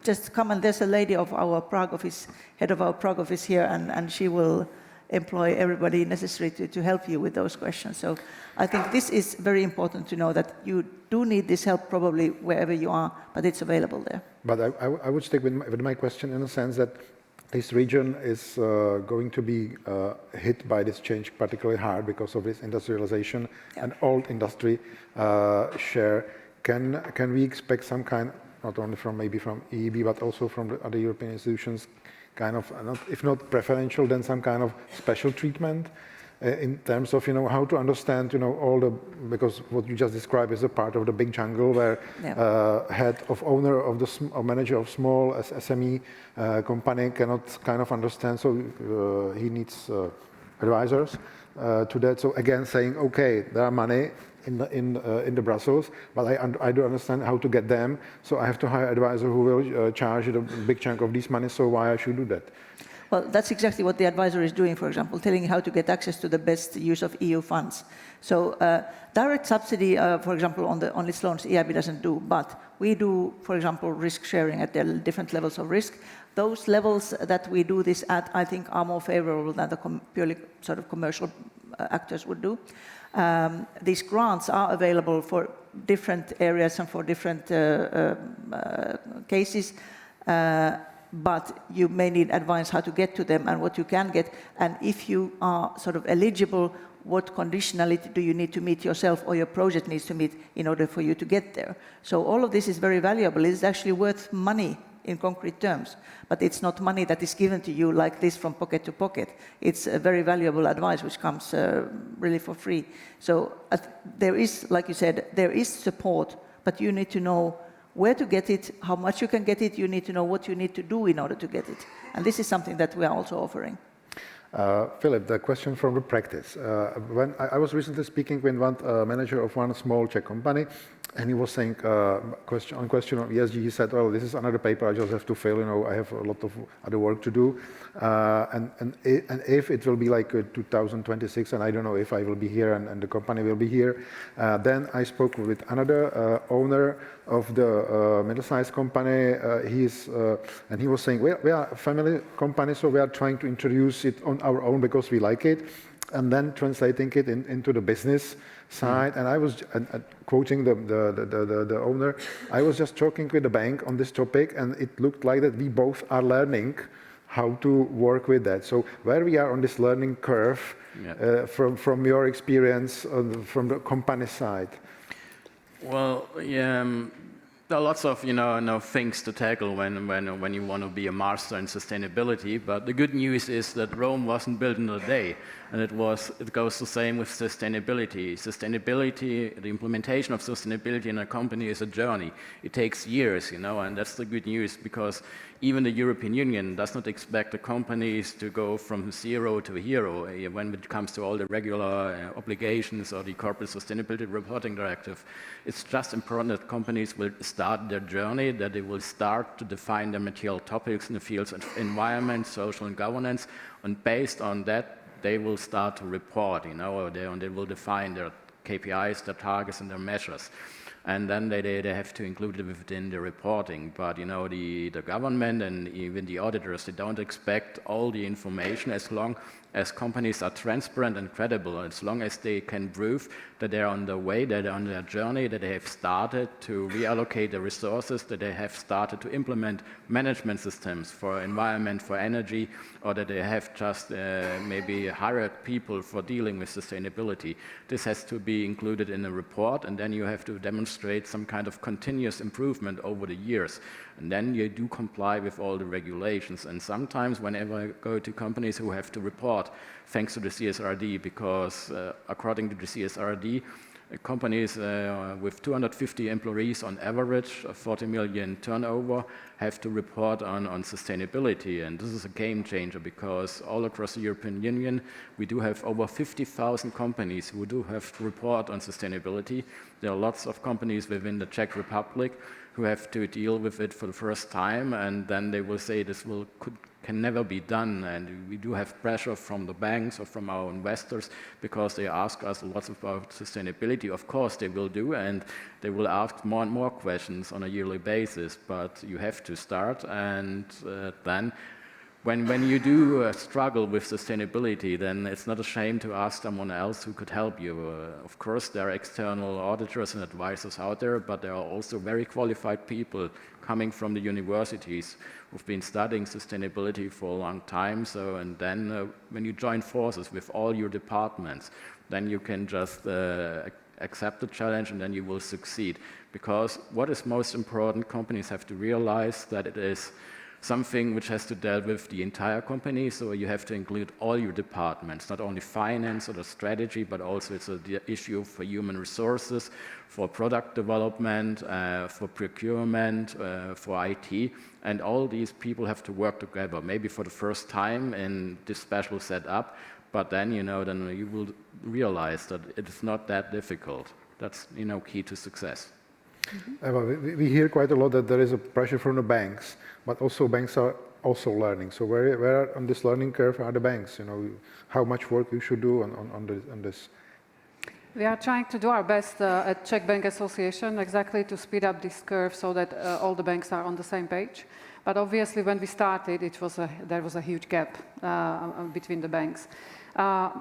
[SPEAKER 4] just come, and there's a lady of our Prague office, head of our Prague office here, and she will employ everybody necessary to help you with those questions. So I think this is very important to know, that you do need this help probably wherever you are, but it's available there.
[SPEAKER 3] But I would stick with my question in the sense that this region is going to be hit by this change particularly hard because of this industrialization and old industry share. Can we expect some kind, not only from maybe from EIB, but also from the other European institutions, kind of, if not preferential, then some kind of special treatment in terms of, how to understand, all the, because what you just described is a part of the big jungle where head of owner of the or manager of small SME company cannot kind of understand, so he needs advisors to that. So again, saying, okay, there are money in the Brussels, but I don't understand how to get them, so I have to hire an advisor who will charge a big chunk of this money, so why I should do that?
[SPEAKER 4] Well, that's exactly what the advisor is doing, for example, telling you how to get access to the best use of EU funds. So direct subsidy, for example, on its loans, EIB doesn't do, but we do, for example, risk sharing at the different levels of risk. Those levels that we do this at, I think, are more favorable than the purely sort of commercial actors would do. These grants are available for different areas and for different cases, but you may need advice how to get to them and what you can get. And if you are sort of eligible, what conditionality do you need to meet yourself or your project needs to meet in order for you to get there? So all of this is very valuable. It's actually worth money in concrete terms, but it's not money that is given to you like this from pocket to pocket. It's a very valuable advice which comes really for free. So there is, like you said, there is support, but you need to know where to get it, how much you can get it, you need to know what you need to do in order to get it. And this is something that we are also offering.
[SPEAKER 3] Philip, the question from the practice. When I was recently speaking with one manager of one small Czech company, and he was saying, on question of ESG, he said, well, this is another paper I just have to fill, you know, I have a lot of other work to do. And if it will be like 2026, and I don't know if I will be here and the company will be here, then I spoke with another owner of the middle-sized company. And he was saying, we are a family company, so we are trying to introduce it on our own because we like it, and then translating it into the business side. And I was quoting the owner. I was just talking with the bank on this topic, and it looked like that we both are learning how to work with that. So where we are on this learning curve, from your experience from the company side?
[SPEAKER 5] Well, yeah, there are lots of things to tackle when you want to be a master in sustainability. But the good news is that Rome wasn't built in a day, and it goes the same with sustainability. Sustainability, the implementation of sustainability in a company is a journey. It takes years, and that's the good news, because even the European Union does not expect the companies to go from zero to a hero when it comes to all the regular obligations or the Corporate Sustainability Reporting Directive. It's just important that companies will start their journey, that they will start to define their material topics in the fields of environment, social and governance, and based on that, they will start to report, and they will define their KPIs, their targets, and their measures. And then they have to include it within the reporting. But the government and even the auditors, they don't expect all the information as long as companies are transparent and credible, as long as they can prove that they're on the way, that they're on their journey, that they have started to reallocate the resources, that they have started to implement management systems for environment, for energy, or that they have just maybe hired people for dealing with sustainability. This has to be included in the report, and then you have to demonstrate some kind of continuous improvement over the years. And then you do comply with all the regulations. And sometimes whenever I go to companies who have to report, thanks to the CSRD, because according to the CSRD, companies with 250 employees on average, 40 million turnover, have to report on sustainability. And this is a game changer, because all across the European Union, we do have over 50,000 companies who do have to report on sustainability. There are lots of companies within the Czech Republic who have to deal with it for the first time, and then they will say this can never be done. And we do have pressure from the banks or from our investors, because they ask us lots about sustainability. Of course they will do, and they will ask more and more questions on a yearly basis, but you have to start. And then when you do struggle with sustainability, then it's not a shame to ask someone else who could help you. Of course, there are external auditors and advisors out there, but there are also very qualified people coming from the universities who've been studying sustainability for a long time. And then when you join forces with all your departments, then you can just accept the challenge, and then you will succeed. Because what is most important, companies have to realize that it is something which has to deal with the entire company, so you have to include all your departments, not only finance or the strategy, but also it's an issue for human resources, for product development, for procurement, for IT, and all these people have to work together, maybe for the first time in this special setup, but then, then you will realize that it is not that difficult. That's, key to success.
[SPEAKER 3] Mm-hmm. We hear quite a lot that there is a pressure from the banks, but also banks are also learning. So where on this learning curve are the banks? How much work we should do on this?
[SPEAKER 6] We are trying to do our best at Czech Bank Association exactly to speed up this curve so that all the banks are on the same page. But obviously when we started, there was a huge gap between the banks.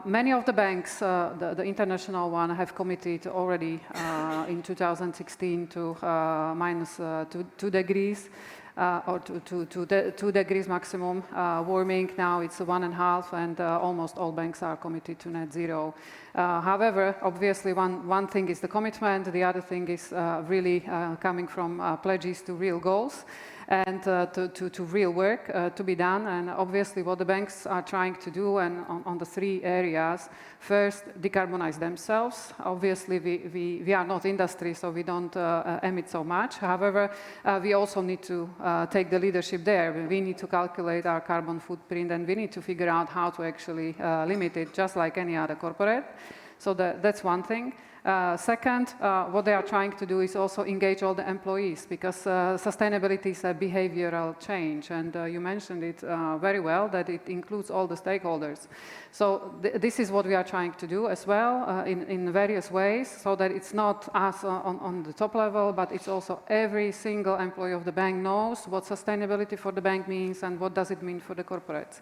[SPEAKER 6] Many of the banks, the international one, have committed already in 2016 to minus 2 degrees. Or to 2 degrees maximum warming. Now it's 1.5, and almost all banks are committed to net zero. However, obviously one thing is the commitment, the other thing is really coming from pledges to real goals and to real work to be done. And obviously what the banks are trying to do, and on the 3 areas, first, decarbonize themselves. Obviously we are not industry, so we don't emit so much. However, we also need to take the leadership there. We need to calculate our carbon footprint, and we need to figure out how to actually limit it, just like any other corporate. So that's one thing. Second, what they are trying to do is also engage all the employees, because sustainability is a behavioral change, and you mentioned it very well, that it includes all the stakeholders. So this is what we are trying to do as well in various ways, so that it's not us on the top level, but it's also every single employee of the bank knows what sustainability for the bank means and what does it mean for the corporates.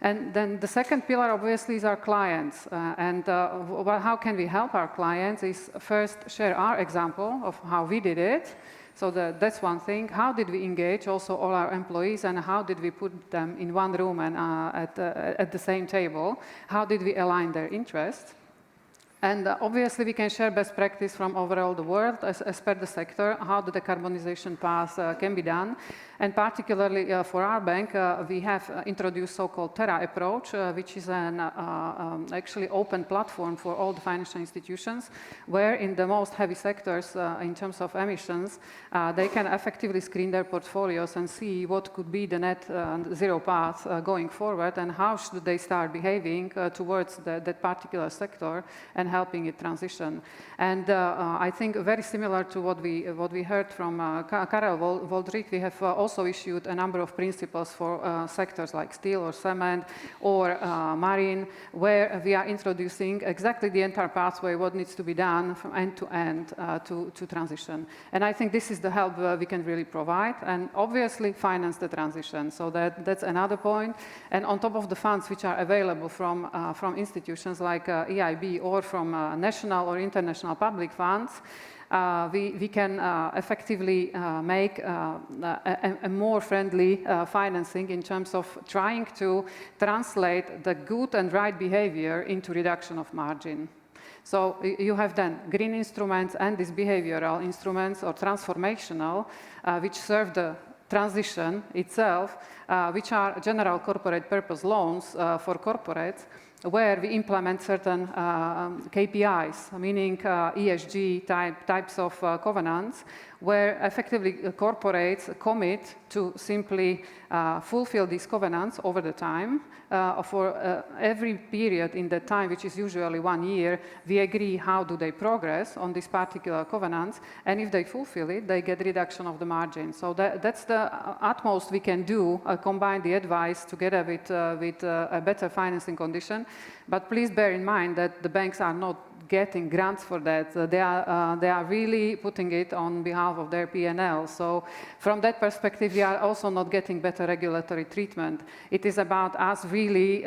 [SPEAKER 6] And then the second pillar, obviously, is our clients. How can we help our clients is first share our example of how we did it. So that's one thing. How did we engage also all our employees, and how did we put them in one room and at the same table? How did we align their interests? And obviously we can share best practice from overall the world as per the sector, how the decarbonization path can be done. And particularly for our bank, we have introduced so-called Terra approach, which is an actually open platform for all the financial institutions, where in the most heavy sectors in terms of emissions, they can effectively screen their portfolios and see what could be the net zero path going forward, and how should they start behaving towards that particular sector and helping it transition. And I think very similar to what we heard from Karel Voldřich, we have also issued a number of principles for sectors like steel or cement or marine, where we are introducing exactly the entire pathway, what needs to be done from end to end to transition. And I think this is the help we can really provide, and obviously finance the transition. So that's another point. And on top of the funds which are available from institutions like EIB or from national or international public funds, we can effectively make a more friendly financing in terms of trying to translate the good and right behavior into reduction of margin. So you have then green instruments and these behavioral instruments or transformational, which serve the transition itself, which are general corporate purpose loans for corporates, where we implement certain KPIs, meaning ESG types of covenants, where effectively corporates commit to simply fulfill these covenants over the time. For every period in that time, which is usually 1 year, we agree how do they progress on these particular covenants, and if they fulfill it, they get reduction of the margin. So that's the utmost we can do, combine the advice together with a better financing condition. But please bear in mind that the banks are not getting grants for that. They are really putting it on behalf of their P&L. So from that perspective, we are also not getting better regulatory treatment. It is about us really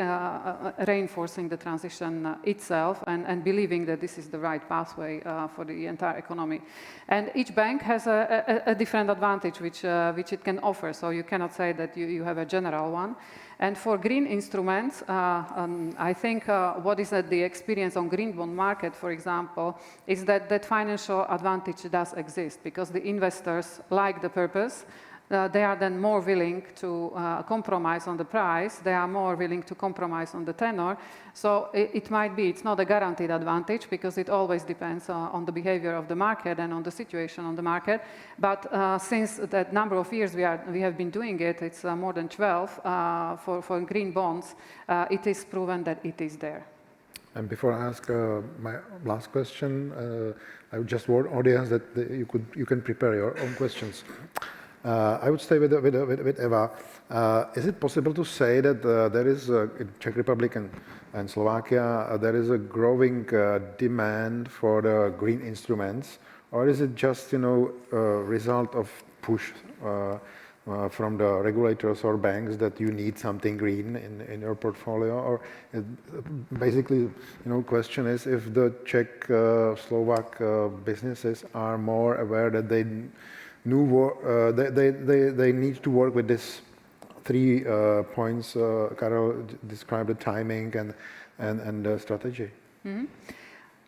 [SPEAKER 6] reinforcing the transition itself and believing that this is the right pathway for the entire economy. And each bank has a different advantage which it can offer. So you cannot say that you have a general one. And for green instruments, I think what is the experience on green bond market, for example, is that financial advantage does exist, because the investors like the purpose. They are then more willing to compromise on the price. They are more willing to compromise on the tenor. So it might be, it's not a guaranteed advantage, because it always depends on the behavior of the market and on the situation on the market. But since that number of years we have been doing it, it's more than 12 for green bonds, it is proven that it is there.
[SPEAKER 3] And before I ask my last question, I would just warn audience that you can prepare your own questions. I would stay with Eva. Is it possible to say that there is, in Czech Republic and Slovakia, there is a growing demand for the green instruments, or is it just, a result of push from the regulators or banks that you need something green in your portfolio? Or basically, question is if the Czech, Slovak businesses are more aware that they need to work with this 3 points. Karel described the timing and the strategy.
[SPEAKER 6] Mm-hmm.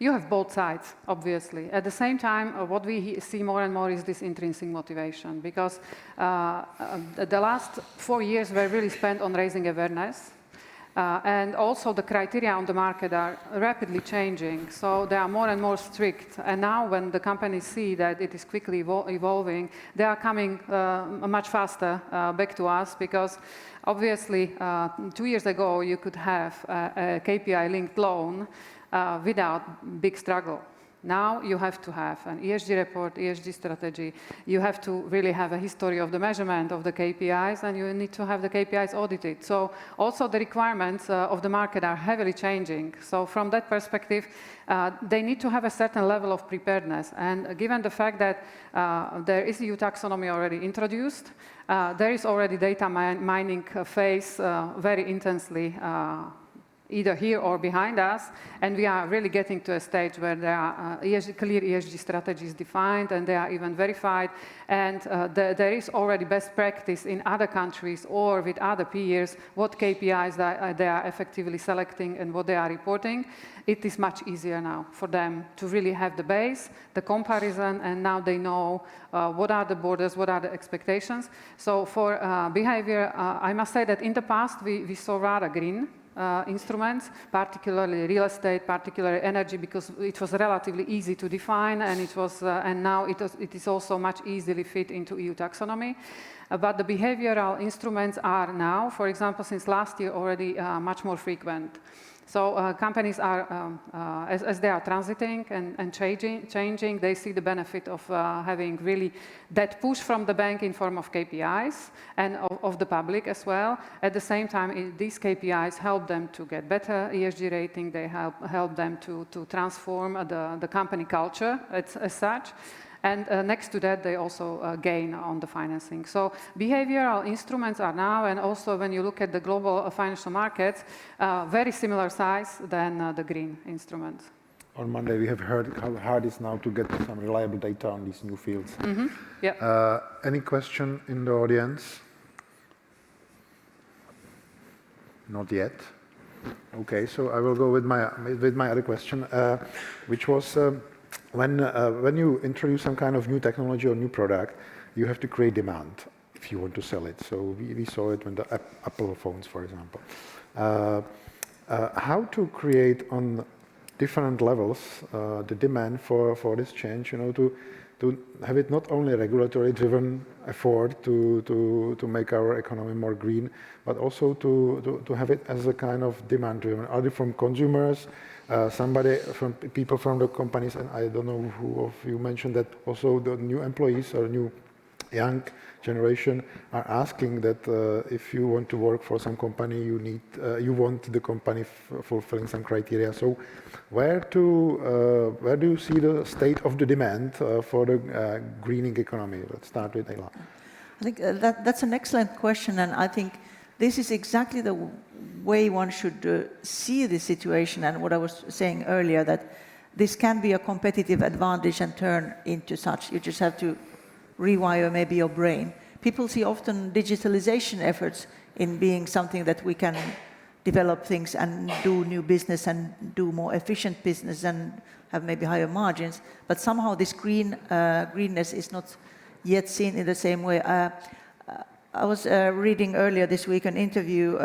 [SPEAKER 6] You have both sides, obviously. At the same time, what we see more and more is this intrinsic motivation, because the last 4 years were really spent on raising awareness. And also the criteria on the market are rapidly changing, so they are more and more strict. And now when the companies see that it is quickly evolving, they are coming much faster back to us, because obviously 2 years ago you could have a KPI-linked loan without big struggle. Now you have to have an ESG report, ESG strategy. You have to really have a history of the measurement of the KPIs, and you need to have the KPIs audited. So also the requirements of the market are heavily changing. So from that perspective, they need to have a certain level of preparedness. And given the fact that there is EU taxonomy already introduced, there is already data mining phase very intensely either here or behind us, and we are really getting to a stage where there are clear ESG strategies defined, and they are even verified, and there is already best practice in other countries or with other peers what KPIs they are effectively selecting and what they are reporting. It is much easier now for them to really have the base, the comparison, and now they know what are the borders, what are the expectations. So for behavior, I must say that in the past we saw rather green instruments, particularly real estate, particularly energy, because it was relatively easy to define, and it was, and now it is also much easily fit into EU taxonomy. But the behavioral instruments are now, for example, since last year already much more frequent. So companies are, as they are transiting and changing, they see the benefit of having really that push from the bank in form of KPIs and of the public as well. At the same time, these KPIs help them to get better ESG rating. They help them to transform the company culture as such. And next to that, they also gain on the financing. So behavioral instruments are now, and also when you look at the global financial markets, very similar size than the green instruments.
[SPEAKER 3] On Monday, we have heard how hard it is now to get some reliable data on these new fields.
[SPEAKER 6] Mm-hmm. Yeah.
[SPEAKER 3] Any question in the audience? Not yet. Okay, so I will go with my other question, which was. When you introduce some kind of new technology or new product, you have to create demand if you want to sell it. So we saw it with the Apple phones, for example. How to create on different levels the demand for this change, to have it not only regulatory-driven effort to make our economy more green, but also to have it as a kind of demand-driven, either from consumers, people from the companies, and I don't know who of you mentioned that also the new employees or new young generation are asking that if you want to work for some company, you want the company fulfilling some criteria. So where do you see the state of the demand for the greening economy? Let's start with Ela.
[SPEAKER 4] I think that's an excellent question, and I think this is exactly the way one should see the situation, and what I was saying earlier, that this can be a competitive advantage and turn into such. You just have to rewire maybe your brain. People see often digitalization efforts in being something that we can develop things and do new business and do more efficient business and have maybe higher margins, but somehow this greenness is not yet seen in the same way. I was reading earlier this week an interview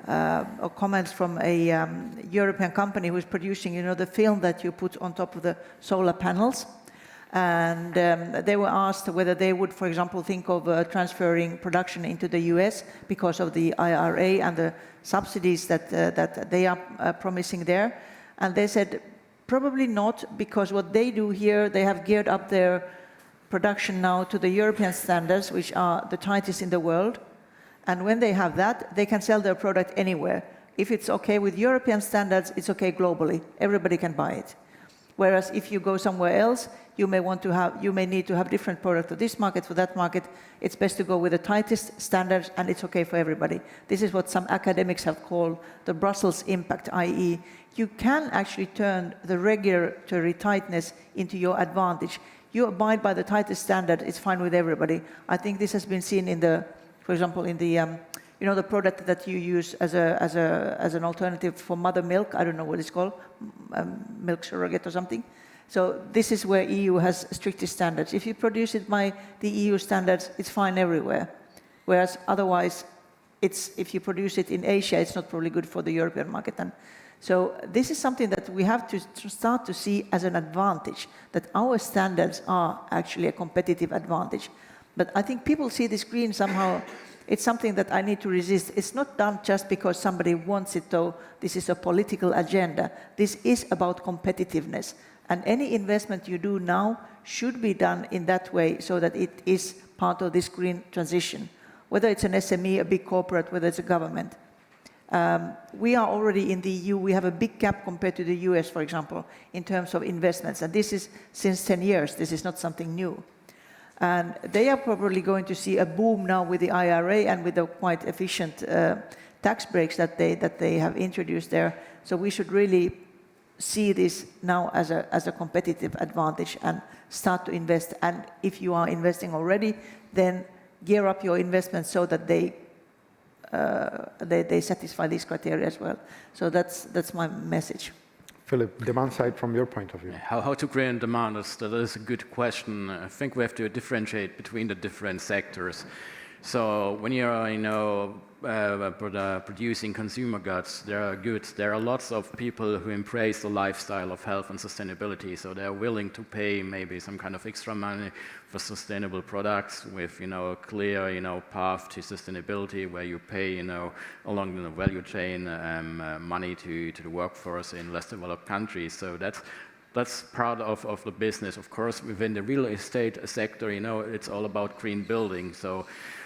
[SPEAKER 4] or comments from a European company who is producing, the film that you put on top of the solar panels. And they were asked whether they would, for example, think of transferring production into the US because of the IRA and the subsidies that they are promising there. And they said, probably not, because what they do here, they have geared up their production now to the European standards, which are the tightest in the world. And when they have that, they can sell their product anywhere. If it's okay with European standards, it's okay globally. Everybody can buy it. Whereas if you go somewhere else, you may need to have different product for this market, for that market. It's best to go with the tightest standards, and it's okay for everybody. This is what some academics have called the Brussels impact, i.e. you can actually turn the regulatory tightness into your advantage. You abide by the tightest standard, it's fine with everybody. I think this has been seen in the, for example, in the you know, the product that you use as an alternative for mother milk. I don't know what it's called, milk surrogate or something. So this is where EU has strictest standards. If you produce it by the EU standards, it's fine everywhere. Whereas otherwise, if you produce it in Asia, it's not probably good for the European market. And so this is something that we have to start to see as an advantage, that our standards are actually a competitive advantage. But I think people see this green somehow. It's something that I need to resist. It's not done just because somebody wants it, though. This is a political agenda. This is about competitiveness. And any investment you do now should be done in that way so that it is part of this green transition. Whether it's an SME, a big corporate, whether it's a government. We are already in the EU, we have a big gap compared to the US, for example, in terms of investments. And this is since 10 years. This is not something new. And they are probably going to see a boom now with the IRA and with the quite efficient tax breaks that they have introduced there. So we should really see this now as a competitive advantage and start to invest. And if you are investing already, then gear up your investments so that they satisfy these criteria as well. So that's my message.
[SPEAKER 3] Philip, demand side from your point of view.
[SPEAKER 5] How to create demand, that is a good question. I think we have to differentiate between the different sectors. So when you're, producing consumer goods, there are lots of people who embrace the lifestyle of health and sustainability. So they're willing to pay maybe some kind of extra money for sustainable products with, a clear, path to sustainability where you pay, along the value chain, money to the workforce in less developed countries. So that's part of the business. Of course, within the real estate sector, it's all about green building. So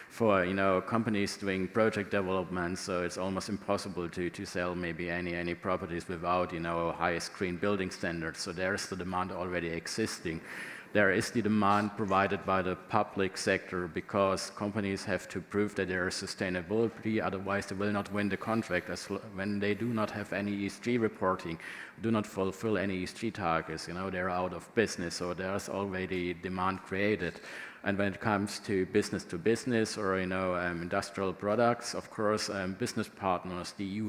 [SPEAKER 5] for companies doing project development, so it's almost impossible to sell maybe any properties without highest green building standards. So there's the demand already existing. There is the demand provided by the public sector because companies have to prove that there is sustainability, otherwise they will not win the contract. When they do not have any ESG reporting, do not fulfill any ESG targets, they're out of business. So there's already demand created. And when it comes to business or industrial products, of course, business partners, the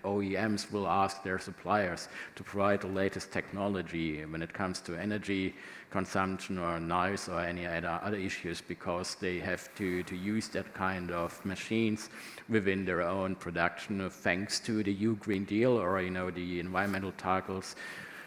[SPEAKER 5] OEMs will ask their suppliers to provide the latest technology when it comes to energy consumption or noise or any other issues, because they have to use that kind of machines within their own production, thanks to the EU Green Deal or the environmental targets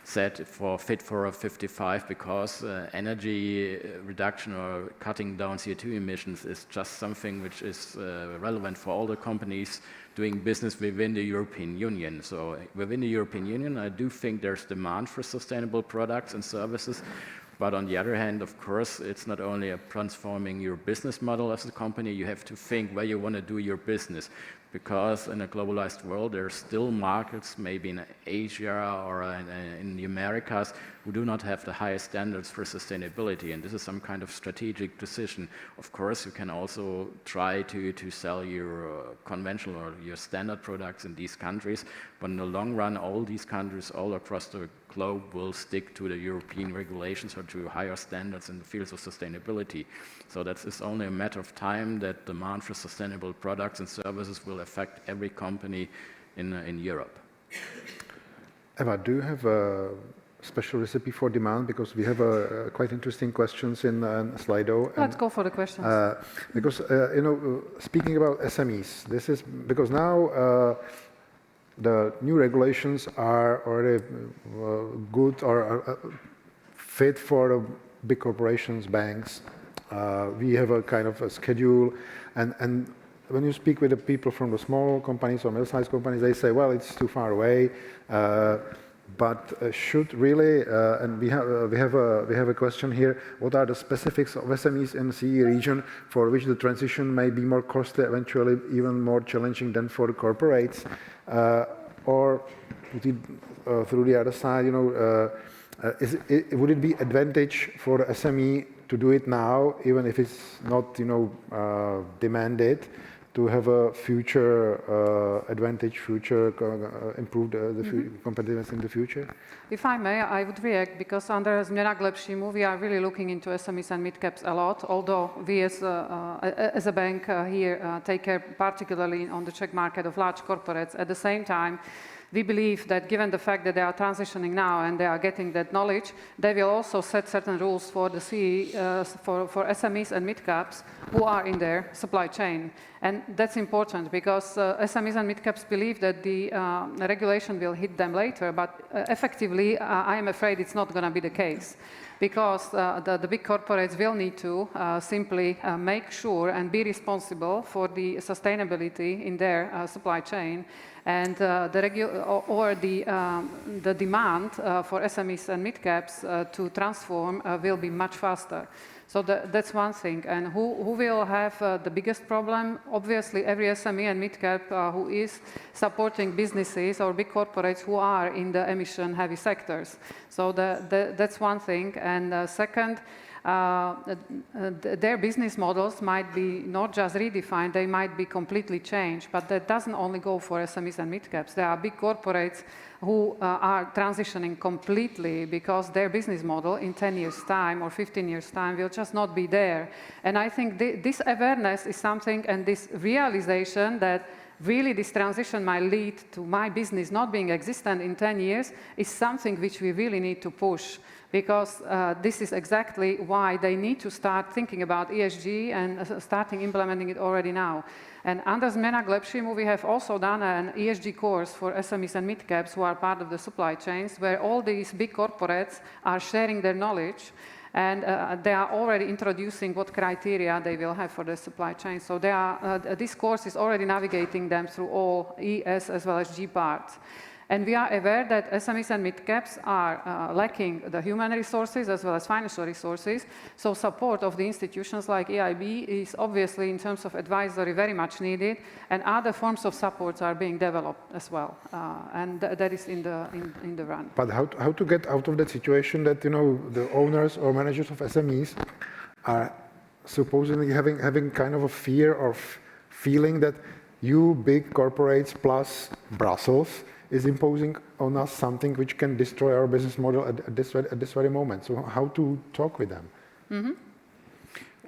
[SPEAKER 5] set for Fit for 55, because energy reduction or cutting down CO2 emissions is just something which is relevant for all the companies doing business within the European Union. So within the European Union, I do think there's demand for sustainable products and services. But on the other hand, of course, it's not only transforming your business model as a company, you have to think where you want to do your business. Because in a globalized world, there are still markets, maybe in Asia or in the Americas, who do not have the highest standards for sustainability. And this is some kind of strategic decision. Of course, you can also try to sell your conventional or your standard products in these countries. But in the long run, all these countries all across the globe will stick to the European regulations or to higher standards in the fields of sustainability. So that is only a matter of time that demand for sustainable products and services will affect every company in Europe.
[SPEAKER 3] Eva, do you have a special recipe for demand? Because we have quite interesting questions in Slido.
[SPEAKER 6] Let's go for the questions.
[SPEAKER 3] Because, speaking about SMEs, this is because now the new regulations are already good or fit for big corporations, banks. We have a kind of a schedule, and when you speak with the people from the small companies or middle-sized companies, they say, well, it's too far away. but should really, and we have a question here, what are the specifics of SMEs in CE region for which the transition may be more costly, eventually even more challenging than for the corporates? Or put it through the other side, would it be advantage for the SME to do it now, even if it's not, demanded, to have a future advantage, future improve the competitiveness in the future?
[SPEAKER 6] If I may, I would react, because under Změna k lepšímu, we are really looking into SMEs and mid-caps a lot, although we as a bank here take care particularly on the Czech market of large corporates. At the same time, we believe that given the fact that they are transitioning now and they are getting that knowledge, they will also set certain rules for the CE, for SMEs and mid-caps who are in their supply chain. And that's important because SMEs and mid-caps believe that the regulation will hit them later, but effectively, I am afraid it's not going to be the case. Because the big corporates will need to simply make sure and be responsible for the sustainability in their supply chain, and the demand for SMEs and mid-caps to transform will be much faster. So that's one thing. And who will have the biggest problem? Obviously, every SME and mid-cap who is supporting businesses or big corporates who are in the emission-heavy sectors. So that's one thing. And second, their business models might be not just redefined, they might be completely changed. But that doesn't only go for SMEs and mid-caps. There are big corporates who are transitioning completely because their business model in 10 years' time or 15 years' time will just not be there. And I think this awareness is something, and this realization that really this transition might lead to my business not being existent in 10 years is something which we really need to push. Because this is exactly why they need to start thinking about ESG and starting implementing it already now. And under Změna k lepšímu, we have also done an ESG course for SMEs and mid-caps who are part of the supply chains, where all these big corporates are sharing their knowledge, and they are already introducing what criteria they will have for the supply chain. So this course is already navigating them through all ES as well as G parts. And we are aware that SMEs and mid-caps are lacking the human resources as well as financial resources. So support of the institutions like EIB is obviously, in terms of advisory, very much needed. And other forms of supports are being developed as well. And that is in the run.
[SPEAKER 3] But how to get out of that situation that, the owners or managers of SMEs are supposedly having kind of a fear of feeling that you big corporates plus Brussels is imposing on us something which can destroy our business model at this very moment. So how to talk with them?
[SPEAKER 6] Mm-hmm.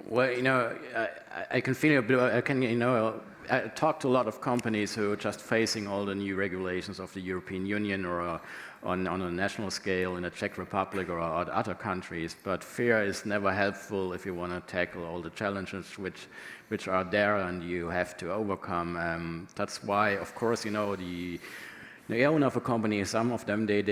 [SPEAKER 5] Well, I can feel a bit. I talk to a lot of companies who are just facing all the new regulations of the European Union or on a national scale in the Czech Republic or other countries. But fear is never helpful if you want to tackle all the challenges which are there and you have to overcome. That's why, of course, the owner of a company, some of them, they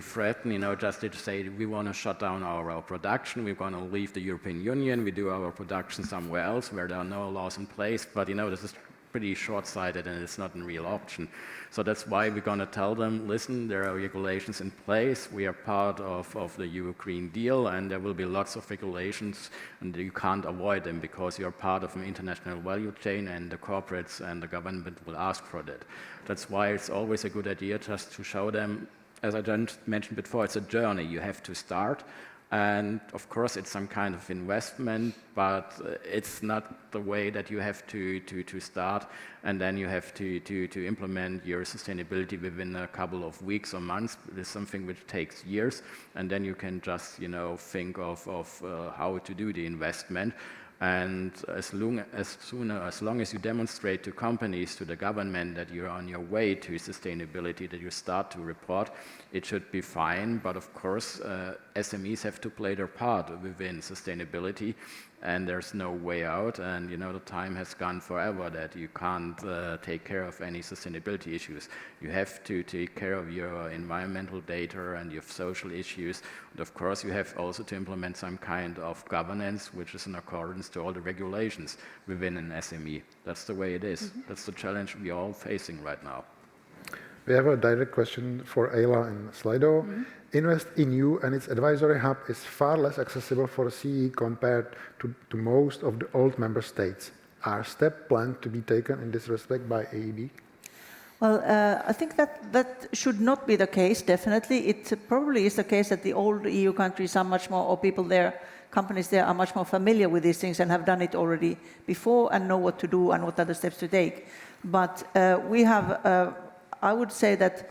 [SPEAKER 5] threaten, just to say, we want to shut down our production, we're going to leave the European Union, we do our production somewhere else where there are no laws in place. But, this is pretty short-sighted and it's not a real option. So that's why we're going to tell them, listen, there are regulations in place, we are part of the EU Green Deal, and there will be lots of regulations, and you can't avoid them because you're part of an international value chain, and the corporates and the government will ask for that. That's why it's always a good idea just to show them, as I just mentioned before, it's a journey. You have to start. And of course, it's some kind of investment, but it's not the way that you have to start, and then you have to implement your sustainability within a couple of weeks or months. It's something which takes years, and then you can just think of how to do the investment. And as long as you demonstrate to companies, to the government, that you're on your way to sustainability, that you start to report, it should be fine. But of course, SMEs have to play their part within sustainability, and there's no way out. And the time has gone forever that you can't take care of any sustainability issues. You have to take care of your environmental data and your social issues. And of course, you have also to implement some kind of governance, which is in accordance to all the regulations within an SME. That's the way it is. Mm-hmm. That's the challenge we are all facing right now.
[SPEAKER 3] We have a direct question for Ayla and Slido. Invest in You and its advisory hub is far less accessible for CE compared to most of the old member states. Are steps planned to be taken in this respect by AEB?
[SPEAKER 4] Well, I think that should not be the case, definitely. It probably is the case that the old EU countries are much more, or people there, companies there are much more familiar with these things and have done it already before and know what to do and what other steps to take. But we have, I would say that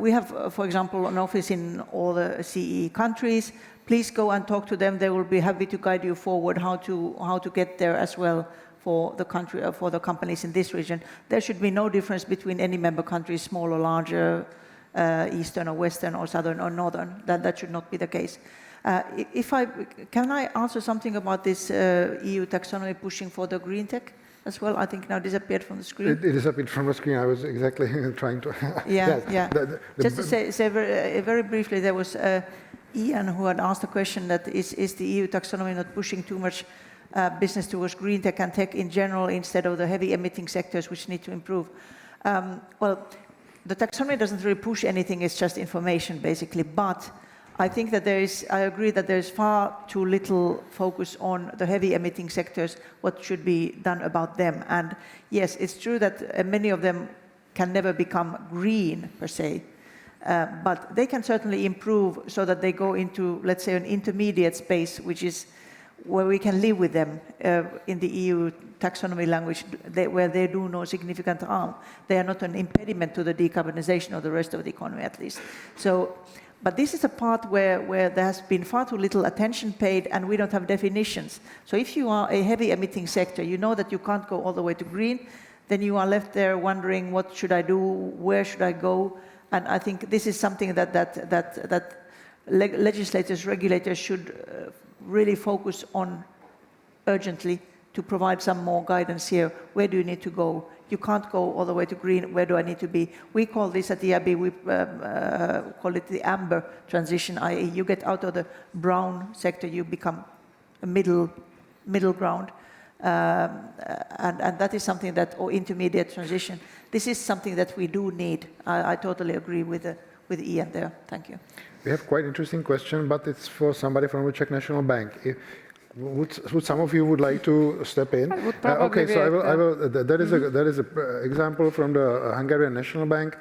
[SPEAKER 4] we have, for example, an office in all the CE countries. Please go and talk to them. They will be happy to guide you forward how to get there as well for the country, for the companies in this region. There should be no difference between any member countries, small or larger, Eastern or Western or Southern or Northern. That should not be the case. Can I answer something about this EU taxonomy pushing for the green tech as well? I think now disappeared from the screen.
[SPEAKER 3] It disappeared from the screen. I was exactly trying to...
[SPEAKER 4] Yeah,
[SPEAKER 3] yes.
[SPEAKER 4] yeah. Just to say very briefly, there was Ian who had asked a question that is the EU taxonomy not pushing too much business towards green tech and tech in general instead of the heavy emitting sectors which need to improve? Well, the taxonomy doesn't really push anything, it's just information basically, but I think that I agree that there is far too little focus on the heavy emitting sectors, what should be done about them. And yes, it's true that many of them can never become green per se, but they can certainly improve so that they go into, let's say, an intermediate space, which is where we can live with them in the EU taxonomy language, where they do no significant harm. They are not an impediment to the decarbonization of the rest of the economy, at least. So, but this is a part where there has been far too little attention paid and we don't have definitions. So if you are a heavy emitting sector, you know that you can't go all the way to green, then you are left there wondering, what should I do, where should I go? And I think this is something that legislators, regulators should really focus on urgently to provide some more guidance here. Where do you need to go? You can't go all the way to green. Where do I need to be? We call this at the EIB, we call it the amber transition, i.e. you get out of the brown sector, you become a middle ground. And that is something that, or intermediate transition, this is something that we do need. I totally agree with Ian there. Thank you.
[SPEAKER 3] We have quite interesting question, but it's for somebody from the Czech National Bank. Would some of you would like to step in?
[SPEAKER 6] I would probably
[SPEAKER 3] okay, so I will. There is an example from the Hungarian National Bank,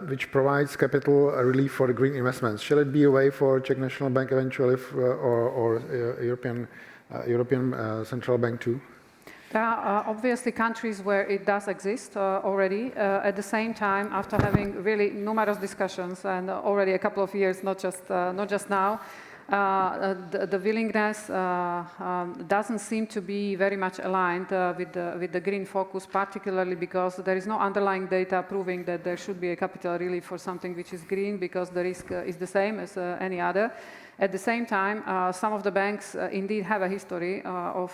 [SPEAKER 3] which provides capital relief for the green investments. Shall it be a way for Czech National Bank eventually, or European Central Bank too?
[SPEAKER 6] There are obviously countries where it does exist already. At the same time, after having really numerous discussions and already a couple of years, not just now, the willingness doesn't seem to be very much aligned with the green focus, particularly because there is no underlying data proving that there should be a capital relief for something which is green, because the risk is the same as any other. At the same time, some of the banks indeed have a history of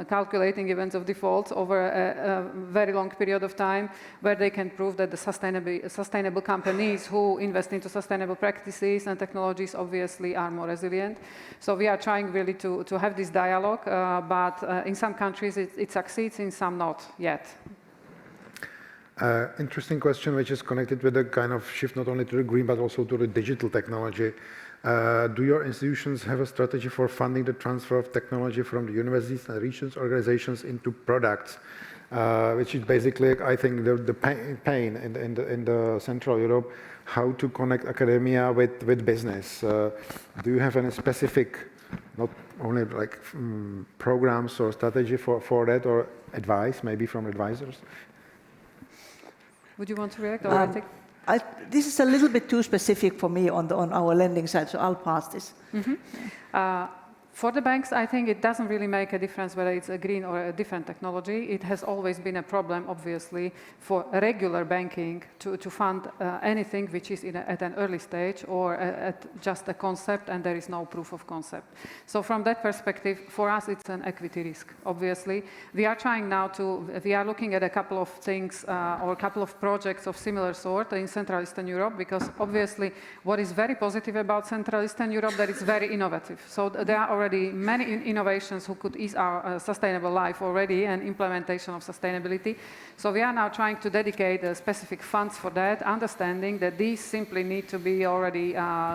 [SPEAKER 6] calculating events of default over a very long period of time, where they can prove that the sustainable companies who invest into sustainable practices and technologies obviously are more resilient. So we are trying really to have this dialogue, but in some countries it succeeds, in some not yet.
[SPEAKER 3] Interesting question, which is connected with the kind of shift not only to the green, but also to the digital technology. Do your institutions have a strategy for funding the transfer of technology from the universities and research organizations into products, which is basically, I think, the pain in the Central Europe, how to connect academia with business? Do you have any specific, not only like programs or strategy for that, or advice, maybe from advisors?
[SPEAKER 6] Would you want to react, or I take?
[SPEAKER 4] This is a little bit too specific for me on our lending side, so I'll pass this.
[SPEAKER 6] Mm-hmm. For the banks, I think it doesn't really make a difference whether it's a green or a different technology. It has always been a problem, obviously, for regular banking to fund anything which is at an early stage or at just a concept and there is no proof of concept. So from that perspective, for us, it's an equity risk, obviously. We are trying now we are looking at a couple of things or a couple of projects of similar sort in Central Eastern Europe, because obviously what is very positive about Central Eastern Europe, that it's very innovative. So there are already already many innovations who could ease our sustainable life already and implementation of sustainability. So we are now trying to dedicate specific funds for that, understanding that these simply need to be already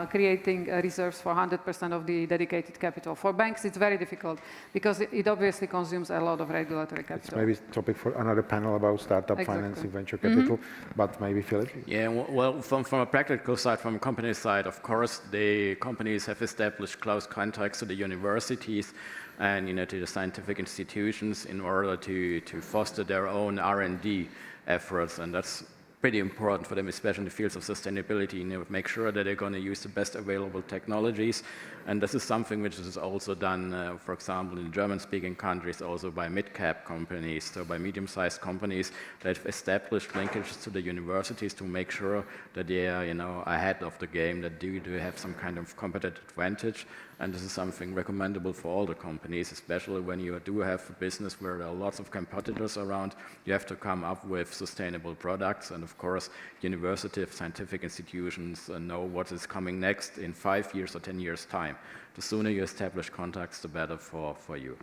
[SPEAKER 6] creating reserves for 100% of the dedicated capital. For banks, it's very difficult because it obviously consumes a lot of regulatory capital.
[SPEAKER 3] It's maybe a topic for another panel about startup financing, venture capital, but maybe Philip?
[SPEAKER 5] Yeah, well, from a practical side, from a company side, of course, the companies have established close contacts to the universities and to the scientific institutions in order to foster their own R&D efforts, and that's pretty important for them, especially in the fields of sustainability, make sure that they're going to use the best available technologies. And this is something which is also done, for example, in German-speaking countries, also by mid-cap companies, so by medium-sized companies that have established linkages to the universities to make sure that they are, ahead of the game, that do have some kind of competitive advantage. And this is something recommendable for all the companies, especially when you do have a business where there are lots of competitors around. You have to come up with sustainable products, and of course, university scientific institutions know what is coming next in 5 years or 10 years' time. The sooner you establish contacts, the better for you.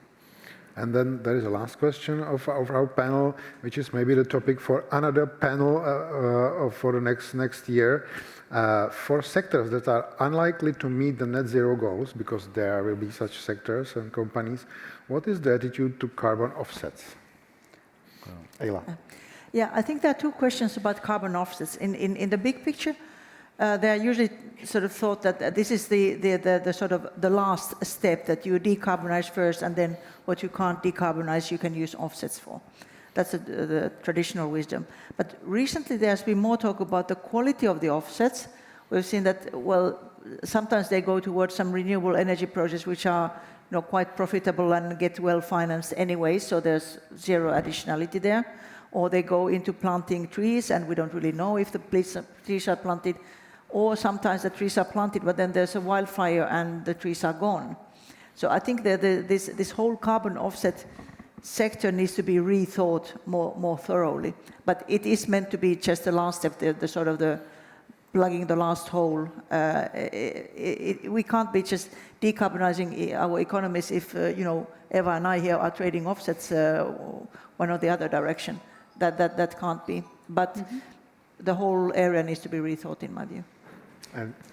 [SPEAKER 3] And then there is a last question of our panel, which is maybe the topic for another panel for the next year. For sectors that are unlikely to meet the net zero goals, because there will be such sectors and companies, what is the attitude to carbon offsets? Ayla.
[SPEAKER 4] Yeah, I think there are two questions about carbon offsets. In the big picture, they are usually sort of thought that this is the sort of the last step, that you decarbonize first, and then what you can't decarbonize you can use offsets for. That's the traditional wisdom. But recently there's been more talk about the quality of the offsets. We've seen that, well, sometimes they go towards some renewable energy projects which are quite profitable and get well financed anyway, so there's zero additionality there. Or they go into planting trees, and we don't really know if the trees are planted. Or sometimes the trees are planted, but then there's a wildfire and the trees are gone. So I think that this whole carbon offset sector needs to be rethought more thoroughly. But it is meant to be just the last step, the sort of the plugging the last hole. We can't be just decarbonizing our economies if, Eva and I here are trading offsets one or the other direction. That can't be. But the whole area needs to be rethought, in my view.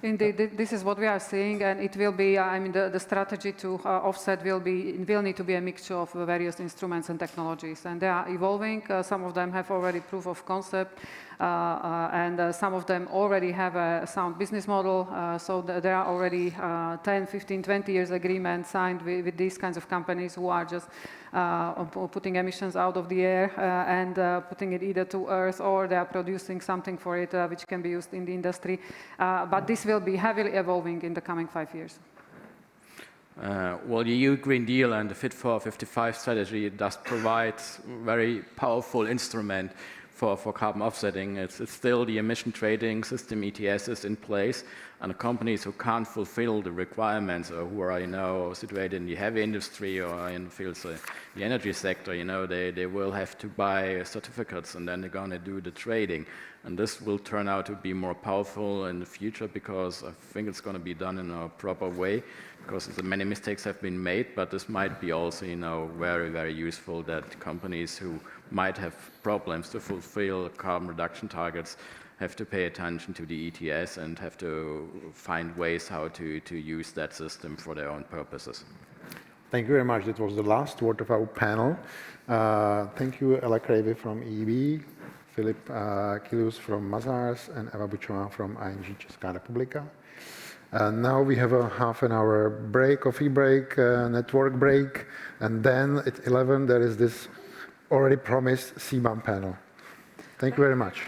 [SPEAKER 6] Indeed, this is what we are seeing, and it will be, the strategy to offset will need to be a mixture of various instruments and technologies, and they are evolving. Some of them have already proof of concept, and some of them already have a sound business model, so there are already 10, 15, 20 years agreements signed with these kinds of companies who are just putting emissions out of the air and putting it either to earth, or they are producing something for it which can be used in the industry. But this will be heavily evolving in the coming 5 years.
[SPEAKER 5] Well, the EU Green Deal and the Fit for 55 strategy does provide very powerful instrument for carbon offsetting. It's still the emission trading system, ETS, is in place, and the companies who can't fulfill the requirements, or who are situated in the heavy industry or in the fields of the energy sector, they will have to buy certificates, and then they're going to do the trading. And this will turn out to be more powerful in the future, because I think it's going to be done in a proper way, because many mistakes have been made, but this might be also, very, very useful, that companies who might have problems to fulfill carbon reduction targets have to pay attention to the ETS and have to find ways how to use that system for their own purposes.
[SPEAKER 3] Thank you very much. That was the last word of our panel. Thank you, Ella Kreve from EIB, Filip Kilius from Mazars, and Eva Bučová from ING Česká republika. Now we have a half an hour break, coffee break, network break, and then at 11 there is this already promised CBAM panel. Thank you very much.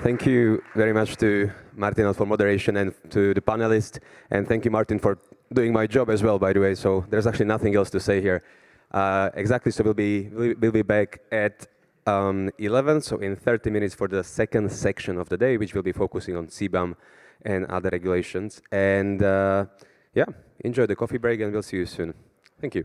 [SPEAKER 1] Thank you very much to Martin for moderation, and to the panelists. And thank you, Martin, for doing my job as well, by the way. So there's actually nothing else to say here. Exactly, so we'll be back at 11, so in 30 minutes for the second section of the day, which will be focusing on CBAM and other regulations. And yeah, enjoy the coffee break, and we'll see you soon. Thank you.